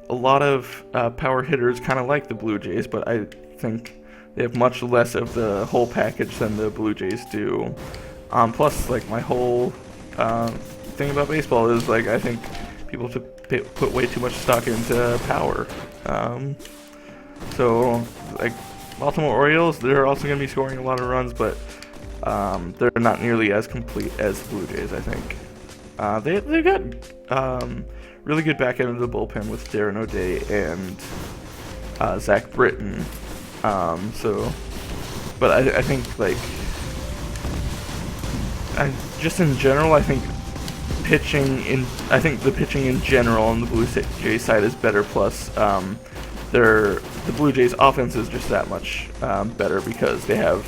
lot of power hitters, kind of like the Blue Jays, but I think they have much less of the whole package than the Blue Jays do. Plus, like, my whole thing about baseball is, like, I think people put way too much stock into power. So, like, Baltimore Orioles, they're also going to be scoring a lot of runs, but they're not nearly as complete as the Blue Jays, I think. They've got really good back end of the bullpen with Darren O'Day and Zach Britton. But I think, like, just in general, I think the pitching in general on the Blue Jays side is better. Plus, the Blue Jays offense is just that much better because they have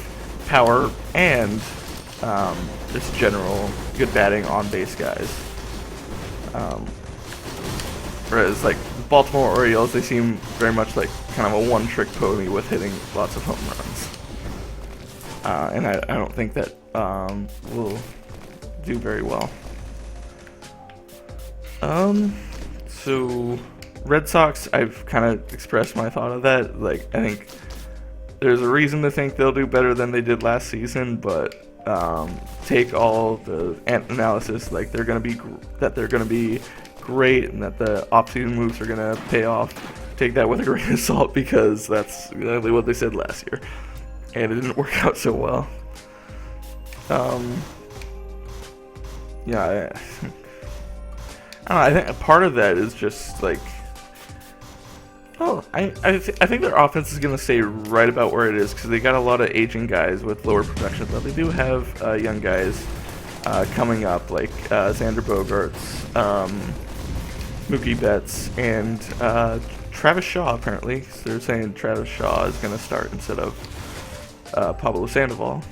power and just general good batting on base guys. Whereas like Baltimore Orioles, they seem very much like kind of a one-trick pony with hitting lots of home runs. And I don't think that will do very well. So Red Sox, I've kind of expressed my thought of that. Like, I think there's a reason to think they'll do better than they did last season, but take all the analysis, like they're gonna be great, and that the offseason moves are gonna pay off. Take that with a grain of salt, because that's exactly what they said last year, and it didn't work out so well. Yeah, I don't know, I think a part of that is just like, I think their offense is going to stay right about where it is, because they got a lot of aging guys with lower production, but they do have young guys coming up, like Xander Bogaerts, Mookie Betts, and Travis Shaw, apparently. So they're saying Travis Shaw is going to start instead of Pablo Sandoval.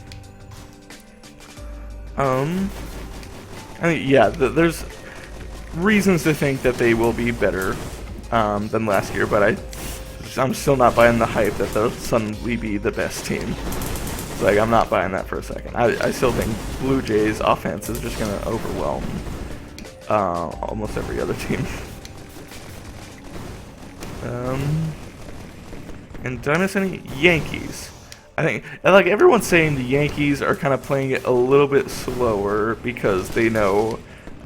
There's reasons to think that they will be better than last year, but I'm still not buying the hype that they'll suddenly be the best team. Like, I'm not buying that for a second. I still think Blue Jays offense is just going to overwhelm almost every other team. And did I miss any? Yankees. I think, like, everyone's saying the Yankees are kind of playing it a little bit slower because they know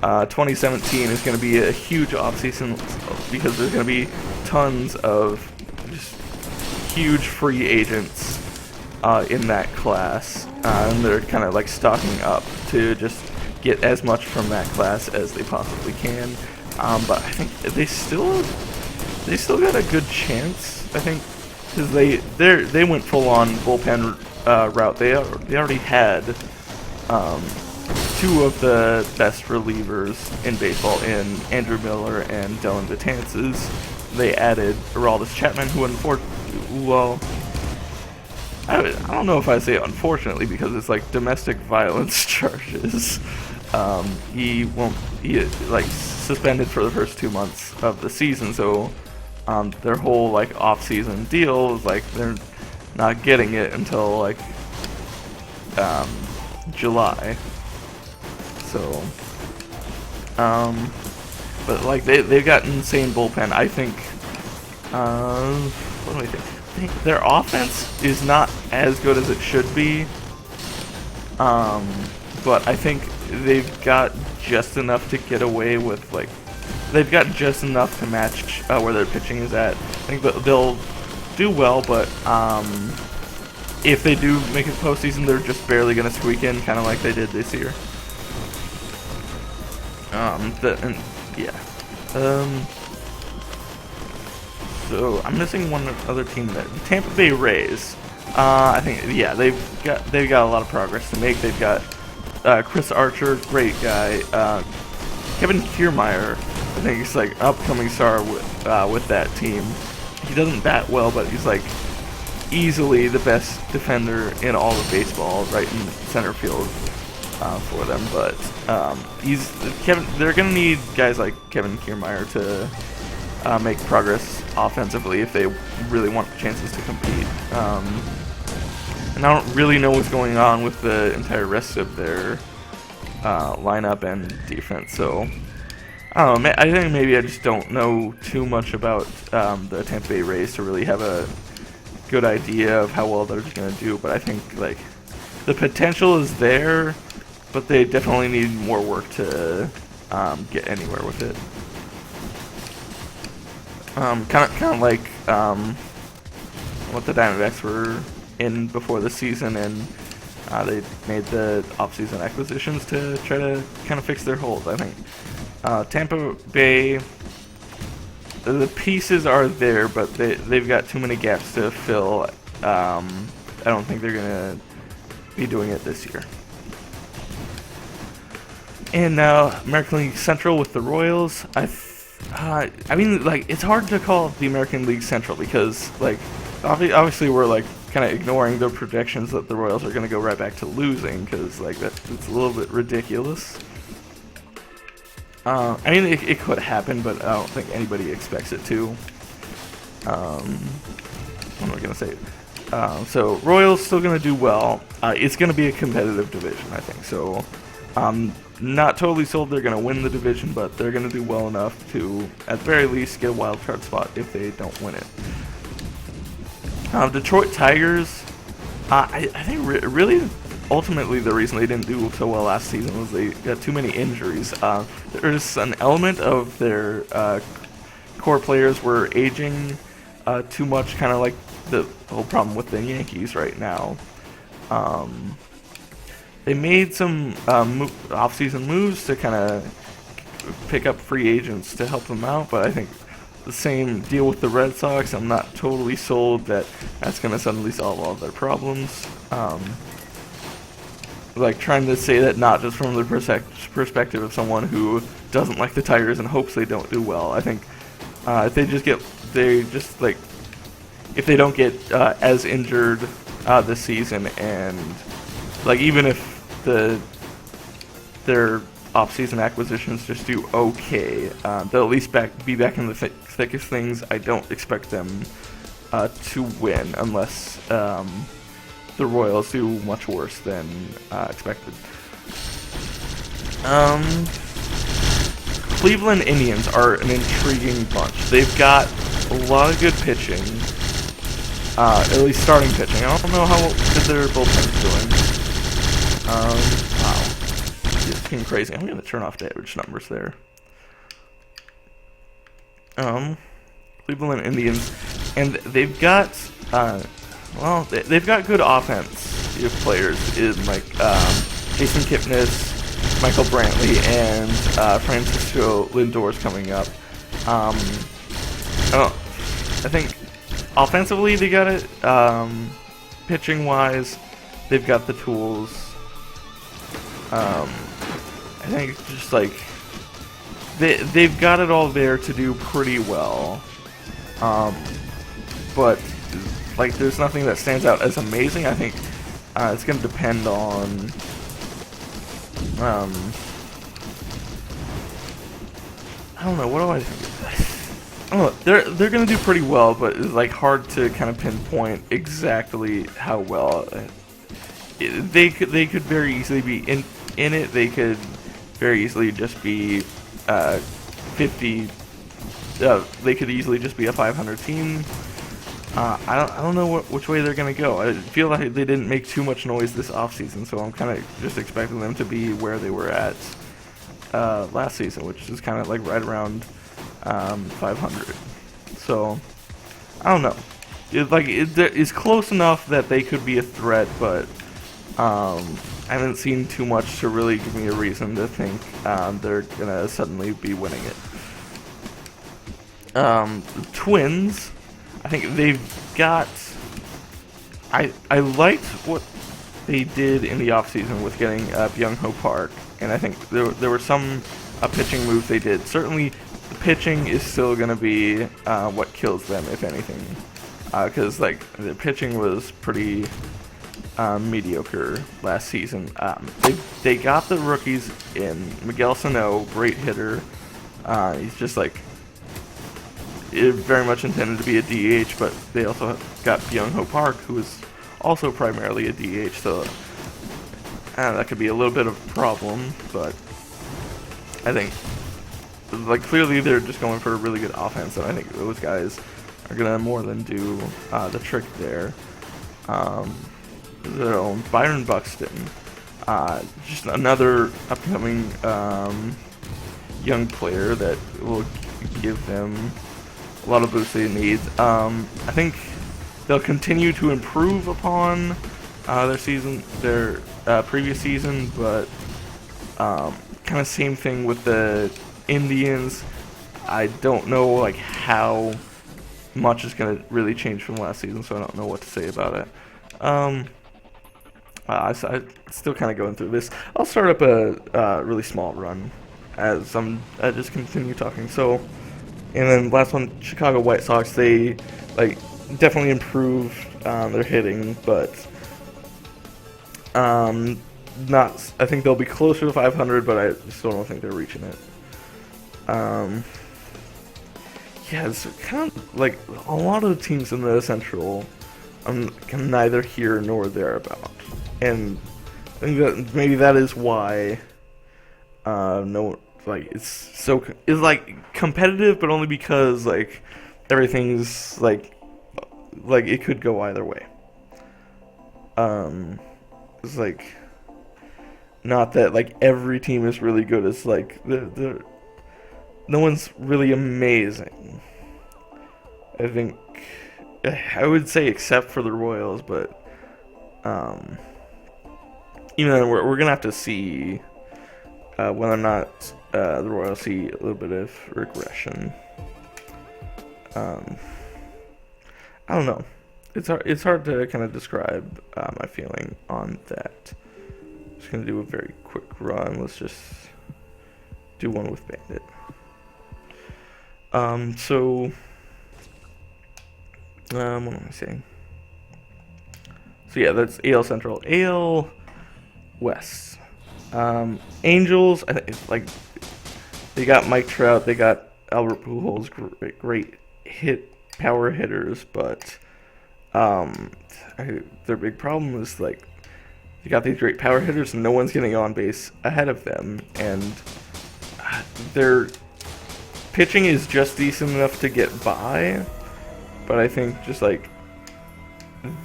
2017 is going to be a huge offseason because there's going to be tons of just huge free agents in that class, and they're kind of like stocking up to just get as much from that class as they possibly can. But I think they still got a good chance. I think because they went full on bullpen route. They already had two of the best relievers in baseball in Andrew Miller and Dylan Betances. They added Aroldis Chapman, who I don't know if I say unfortunately because it's like domestic violence charges. He like suspended for the first 2 months of the season, so their whole like off-season deal is like they're not getting it until like July. So, but like they've got insane bullpen. I think. What do I think? I think their offense is not as good as it should be. But I think they've got just enough to get away with like. They've got just enough to match where their pitching is at. I think they'll do well, but if they do make it postseason, they're just barely going to squeak in, kind of like they did this year. So I'm missing one other team there. The Tampa Bay Rays. I think they've got a lot of progress to make. They've got Chris Archer, great guy. Kevin Kiermaier, I think he's like upcoming star with that team. He doesn't bat well, but he's like easily the best defender in all of baseball, right in center field for them. But they're gonna need guys like Kevin Kiermaier to make progress offensively if they really want chances to compete. And I don't really know what's going on with the entire rest of their lineup and defense, so I don't know. I think maybe I just don't know too much about the Tampa Bay Rays to really have a good idea of how well they're going to do. But I think like the potential is there, but they definitely need more work to get anywhere with it. Kind of like what the Diamondbacks were in before the season, and they made the offseason acquisitions to try to kind of fix their holes. I think Tampa Bay, the pieces are there, but they've got too many gaps to fill. I don't think they're gonna be doing it this year. And now American League Central with the Royals. I mean, like, it's hard to call the American League Central because, like, obviously we're like kind of ignoring the projections that the Royals are going to go right back to losing because, like, it's a little bit ridiculous. I mean, it could happen, but I don't think anybody expects it to. What am I going to say? So Royals still going to do well. It's going to be a competitive division, I think. So, not totally sold they're going to win the division, but they're going to do well enough to, at the very least, get a wild card spot if they don't win it. Detroit Tigers, I think really, ultimately the reason they didn't do so well last season was they got too many injuries. There's an element of their core players were aging too much, kind of like the whole problem with the Yankees right now. They made some off-season moves to kind of pick up free agents to help them out, but I think the same deal with the Red Sox. I'm not totally sold that that's going to suddenly solve all of their problems. Like, trying to say that not just from the perspective of someone who doesn't like the Tigers and hopes they don't do well. I think if they don't get as injured this season, and like even if their off-season acquisitions just do okay, they'll at least be back in the thick of things. I don't expect them to win unless the Royals do much worse than expected. Cleveland Indians are an intriguing bunch. They've got a lot of good pitching. At least starting pitching. I don't know how good their bullpen's doing. Wow. It's getting crazy. I'm gonna turn off the average numbers there. Cleveland Indians, and they've got, well, they've got good offensive players in like Jason Kipnis, Michael Brantley, and Francisco Lindor's coming up. I think offensively they got it. Pitching wise, they've got the tools. I think just like they've got it all there to do pretty well. But like there's nothing that stands out as amazing. I think it's gonna depend on I don't know, what do I think? I don't know, they're gonna do pretty well, but it's like hard to kind of pinpoint exactly how well. They could very easily be in it. They could very easily just be 50. They could easily just be a 500 team. I don't know which way they're gonna go. I feel like they didn't make too much noise this offseason, so I'm kind of just expecting them to be where they were at last season, which is kind of like right around 500. So I don't know. It's close enough that they could be a threat, but I haven't seen too much to really give me a reason to think they're gonna suddenly be winning it. The Twins, I think they've got. I liked what they did in the offseason with getting Byung-Ho Park, and I think there were some pitching moves they did. Certainly, the pitching is still going to be what kills them, if anything, because like the pitching was pretty mediocre last season. They got the rookies in. Miguel Sano, great hitter. He's just like very much intended to be a DH, but they also got Byung-Ho Park, who is also primarily a DH, so that could be a little bit of a problem, but I think like clearly they're just going for a really good offense, and I think those guys are gonna more than do the trick there. Their own Byron Buxton, just another upcoming young player that will give them a lot of boosts they need. I think they'll continue to improve upon their previous season, but kind of same thing with the Indians. I don't know like how much is going to really change from last season, so I don't know what to say about it. I'm still kind of going through this. I'll start up a really small run as I just continue talking. So, and then last one, Chicago White Sox. They like definitely improved their hitting, but not. I think they'll be closer to 500, but I still don't think they're reaching it. Yeah, it's kind of like a lot of the teams in the Central. I'm neither here nor there about, and I think that maybe that is why it's like competitive, but only because like everything's like it could go either way. It's like not that like every team is really good. It's like no one's really amazing. I think I would say except for the Royals, but even then we're gonna have to see whether or not the Royals see a little bit of regression. I don't know. It's hard to kind of describe my feeling on that. Just gonna do a very quick run. Let's just do one with Bandit. What am I saying? So yeah, that's AL Central. AL West. Angels, I think it's like they got Mike Trout, they got Albert Pujols, great power hitters, but their big problem is like they got these great power hitters and no one's getting on base ahead of them, and their pitching is just decent enough to get by, but I think just like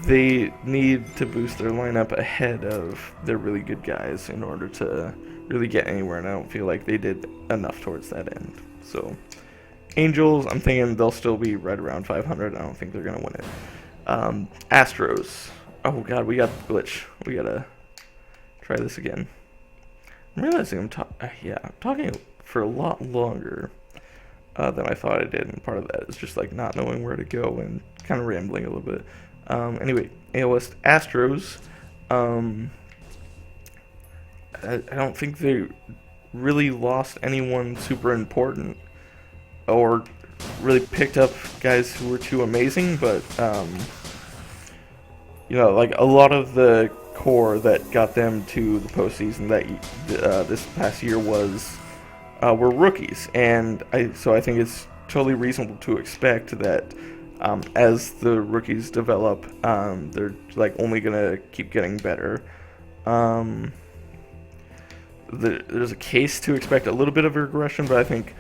they need to boost their lineup ahead of their really good guys in order to really get anywhere, and I don't feel like they did enough towards that end. So Angels, I'm thinking they'll still be right around 500. I don't think they're gonna win it. Astros. Oh god, we got the glitch. We gotta try this again. I'm realizing I'm talking for a lot longer than I thought I did, and part of that is just like not knowing where to go and kind of rambling a little bit. Anyway, AL West Astros. I don't think they really lost anyone super important or really picked up guys who were too amazing, but like a lot of the core that got them to the postseason that this past year were rookies, and I think it's totally reasonable to expect that as the rookies develop, they're like only gonna keep getting better. There's a case to expect a little bit of regression, but I think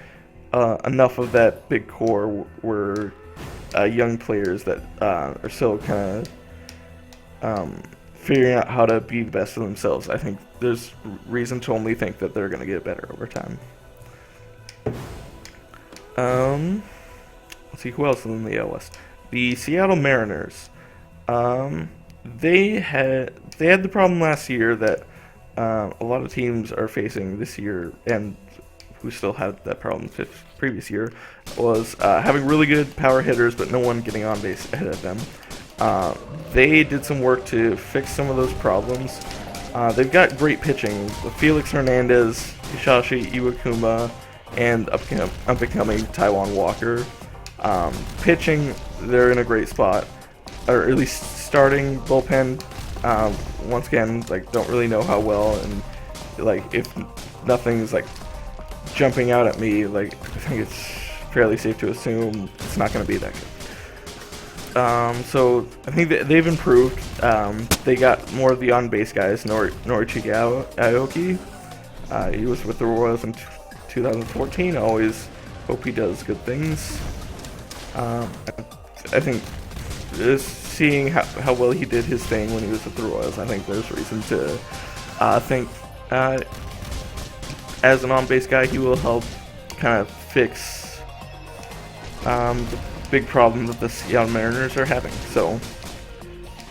enough of that big core were young players that are still kind of figuring out how to be the best of themselves. I think there's reason to only think that they're going to get better over time. Let's see, who else is in the AL West? The Seattle Mariners. They had the problem last year that a lot of teams are facing this year, and who still had that problem previous year, was having really good power hitters, but no one getting on base ahead of them. They did some work to fix some of those problems. They've got great pitching. Felix Hernandez, Hisashi Iwakuma, and up-and-coming Taijuan Walker. Pitching, they're in a great spot, or at least starting bullpen. Once again, like, don't really know how well, and like if nothing's like jumping out at me, like I think it's fairly safe to assume it's not going to be that good. So I think they've improved. They got more of the on-base guys. Norichi Aoki. He was with the Royals in 2014. I always hope he does good things. I think just seeing how well he did his thing when he was with the Royals, I think there's reason to think as an on-base guy, he will help kind of fix the big problem that the Seattle Mariners are having. So I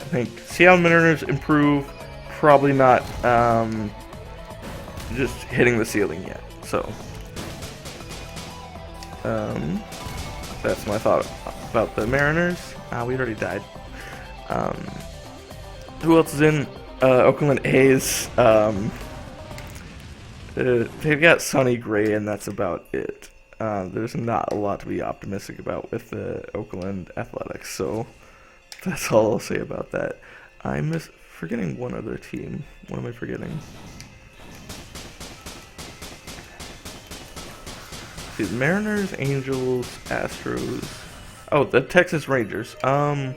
think Seattle Mariners improve, probably not just hitting the ceiling yet. So that's my thought about the Mariners. We already died. Who else is in? Oakland A's. They've got Sonny Gray, and that's about it. There's not a lot to be optimistic about with the Oakland Athletics, so that's all I'll say about that. I'm forgetting one other team. What am I forgetting? See, Mariners, Angels, Astros. Oh, the Texas Rangers. I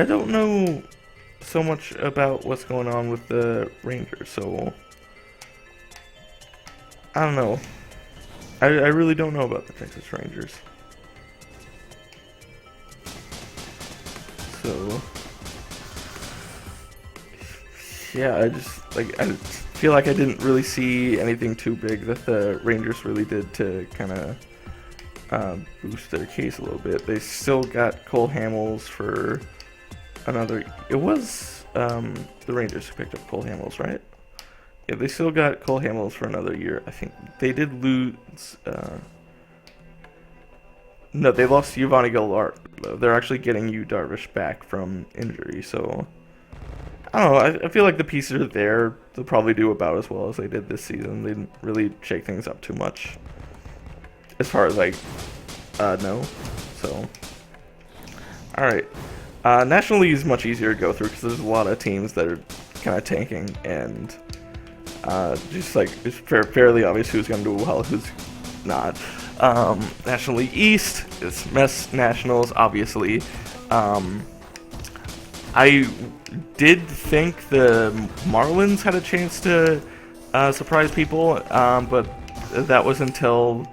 don't know so much about what's going on with the Rangers, so I don't know. I really don't know about the Texas Rangers. So yeah, I feel like I didn't really see anything too big that the Rangers really did to kind of boost their case a little bit. They still got Cole Hamels for another. It was the Rangers who picked up Cole Hamels, right? Yeah, they still got Cole Hamels for another year. I think they did lose. No, they lost Giovanni Gallardo. They're actually getting Yu Darvish back from injury, so I don't know. I feel like the pieces are there. They'll probably do about as well as they did this season. They didn't really shake things up too much, as far as no. So, all right. National League is much easier to go through because there's a lot of teams that are kind of tanking, and it's fairly obvious who's going to do well, who's not. National League East, it's Mets Nationals, obviously. I did think the Marlins had a chance to surprise people, but that was until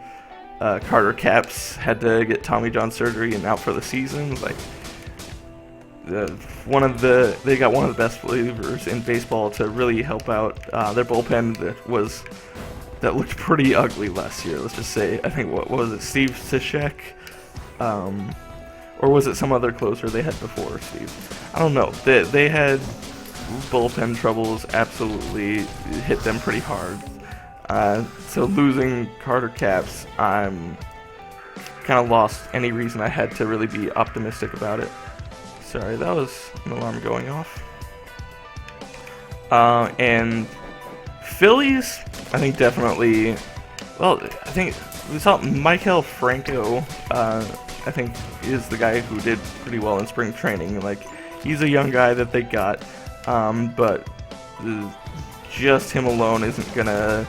Carter Capps had to get Tommy John surgery and out for the season. Like, they got one of the best relievers in baseball to really help out their bullpen that looked pretty ugly last year. Let's just say, I think what was it, Steve Cishek, or was it some other closer they had before Steve? I don't know. They had bullpen troubles absolutely hit them pretty hard. So losing Carter Capps, I'm kind of lost any reason I had to really be optimistic about it. Sorry, that was an alarm going off. And Phillies, I think definitely. Well, I think we saw Maikel Franco. I think is the guy who did pretty well in spring training. Like, he's a young guy that they got, but just him alone isn't gonna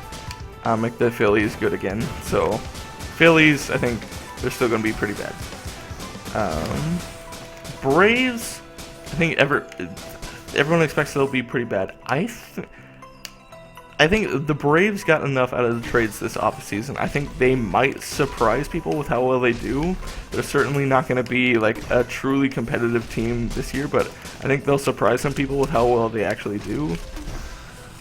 make the Phillies good again. So, Phillies, I think they're still gonna be pretty bad. Braves, I think everyone expects they'll be pretty bad. I think the Braves got enough out of the trades this offseason. I think they might surprise people with how well they do. They're certainly not going to be like a truly competitive team this year, but I think they'll surprise some people with how well they actually do.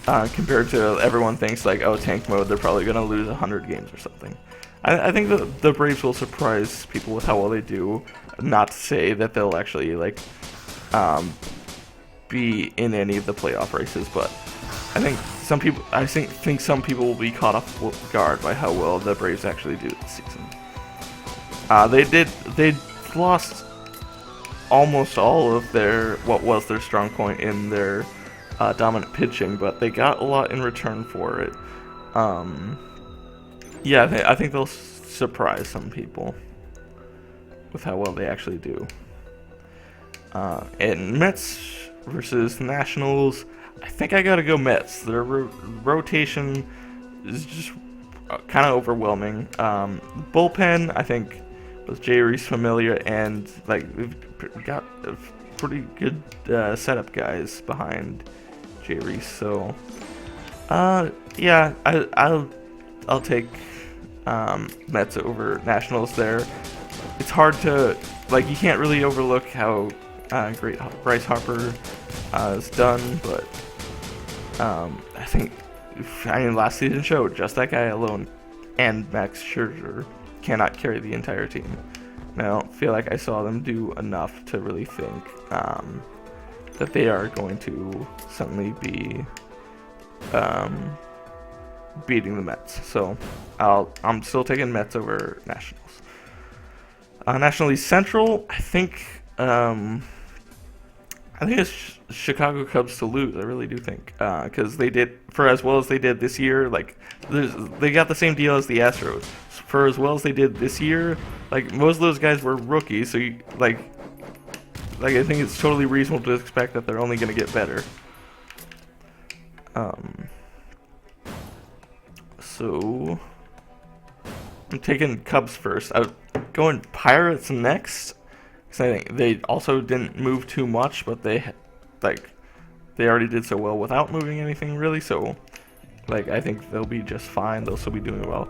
Compared to everyone thinks like, oh, tank mode, they're probably going to lose 100 games or something. I think the Braves will surprise people with how well they do. Not to say that they'll actually like be in any of the playoff races, but I think some people will be caught off guard by how well the Braves actually do this season. They lost almost all of what was their strong point in their dominant pitching, but they got a lot in return for it. Yeah, I think they'll surprise some people with how well they actually do. And Mets versus Nationals, I think I gotta go Mets. Their rotation is just kind of overwhelming. Bullpen, I think, with Jay Reese familiar, and like we've got pretty good setup guys behind Jay Reese. So, yeah, I'll take Mets over Nationals there. It's hard to, like, you can't really overlook how great Bryce Harper has done, but I mean, last season showed just that guy alone and Max Scherzer cannot carry the entire team. And I don't feel like I saw them do enough to really think that they are going to suddenly be beating the Mets. So I'm still taking Mets over Nationals. National League Central, I think it's Chicago Cubs to lose. I really do think, because they did for as well as they did this year. Like, they got the same deal as the Astros. For as well as they did this year, like, most of those guys were rookies. So like I think it's totally reasonable to expect that they're only going to get better. So I'm taking Cubs first. I'm going Pirates next, because I think they also didn't move too much, but they already did so well without moving anything really. So, like, I think they'll be just fine. They'll still be doing well.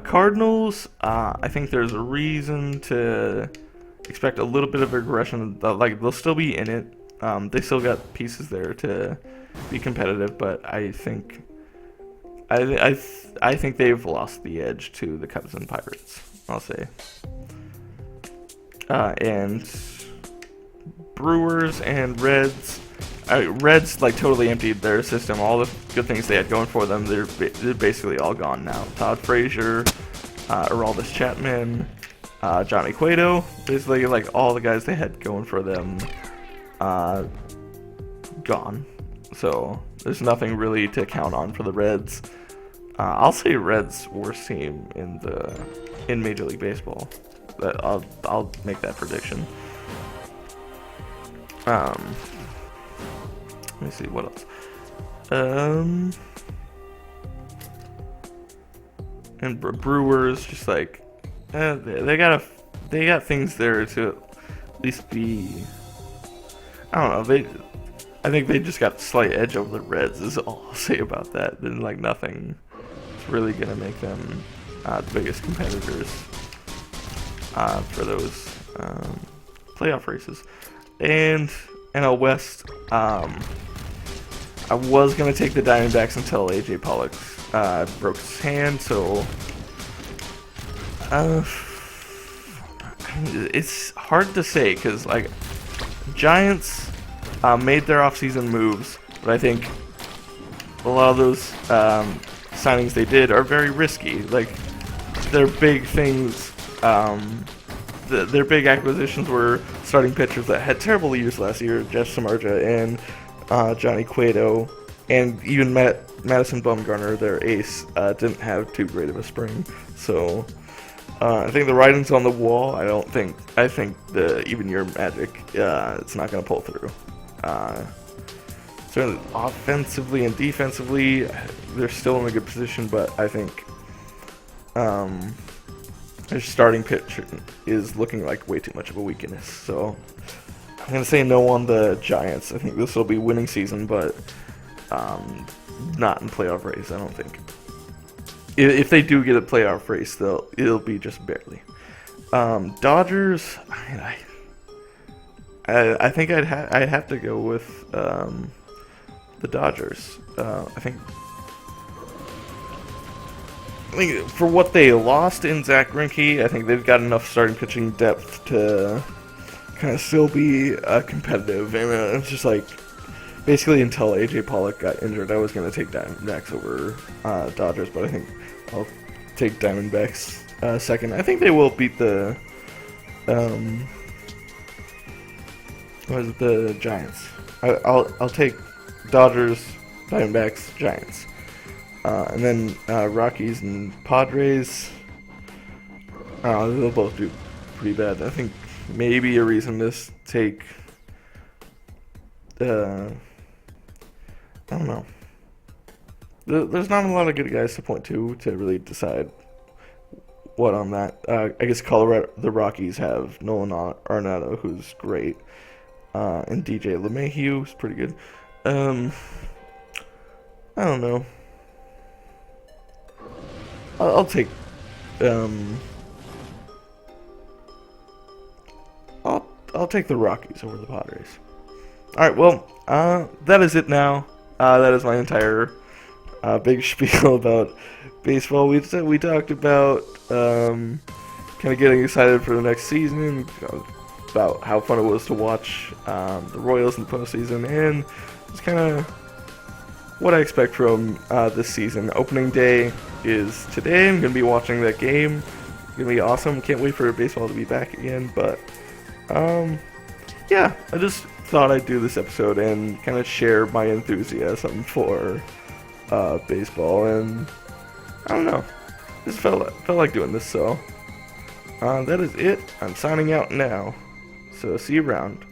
Cardinals, I think there's a reason to expect a little bit of regression. Like, they'll still be in it. They still got pieces there to be competitive, but I think they've lost the edge to the Cubs and Pirates, I'll say. And Brewers and Reds. Reds, like, totally emptied their system. All the good things they had going for them, they're basically all gone now. Todd Frazier, Aroldis Chapman, Johnny Cueto, basically, like, all the guys they had going for them, gone. So there's nothing really to count on for the Reds. I'll say Reds worst team in Major League Baseball. I'll make that prediction. Let me see what else. And Brewers, just like they got things there to at least be. I don't know. I think they just got a slight edge over the Reds. Is all I'll say about that. Then, like, nothing is really gonna make them the biggest competitors for those playoff races. And NL West, I was going to take the Diamondbacks until AJ Pollock broke his hand, so it's hard to say because like Giants made their offseason moves, but I think a lot of those signings they did are very risky. Like their big things, their big acquisitions were starting pitchers that had terrible years last year, Jeff Samardzija and Johnny Cueto, and even Madison Bumgarner, their ace, didn't have too great of a spring. So I think the writing's on the wall. I think the even year magic, it's not going to pull through. Certainly offensively and defensively, they're still in a good position, but I think their starting pitch is looking like way too much of a weakness. So I'm going to say no on the Giants. I think this will be winning season, but not in playoff race, I don't think. If they do get a playoff race, it'll be just barely. Dodgers, I think I'd have to go with the Dodgers. I think for what they lost in Zach Greinke, I think they've got enough starting pitching depth to kind of still be competitive. And it's just like basically until AJ Pollock got injured, I was going to take Diamondbacks over Dodgers, but I think I'll take Diamondbacks second. I think they will beat the Giants. I'll take Dodgers, Diamondbacks, Giants. And then Rockies and Padres, they'll both do pretty bad. I think maybe a reason to take, I don't know. There's not a lot of good guys to point to really decide what on that. I guess the Rockies have Nolan Arenado, who's great, and DJ LeMahieu, who's pretty good. I don't know. I'll take I'll take the Rockies over the Padres. All right, well, that is it now. That is my entire big spiel about baseball. We talked about kind of getting excited for the next season, about how fun it was to watch the Royals in the postseason, and it's kind of what I expect from this season. Opening day is today. I'm going to be watching that game. It's going to be awesome. Can't wait for baseball to be back again. But, yeah, I just thought I'd do this episode and kind of share my enthusiasm for baseball. And, I don't know. Just felt like doing this, so that is it. I'm signing out now. So, see you around.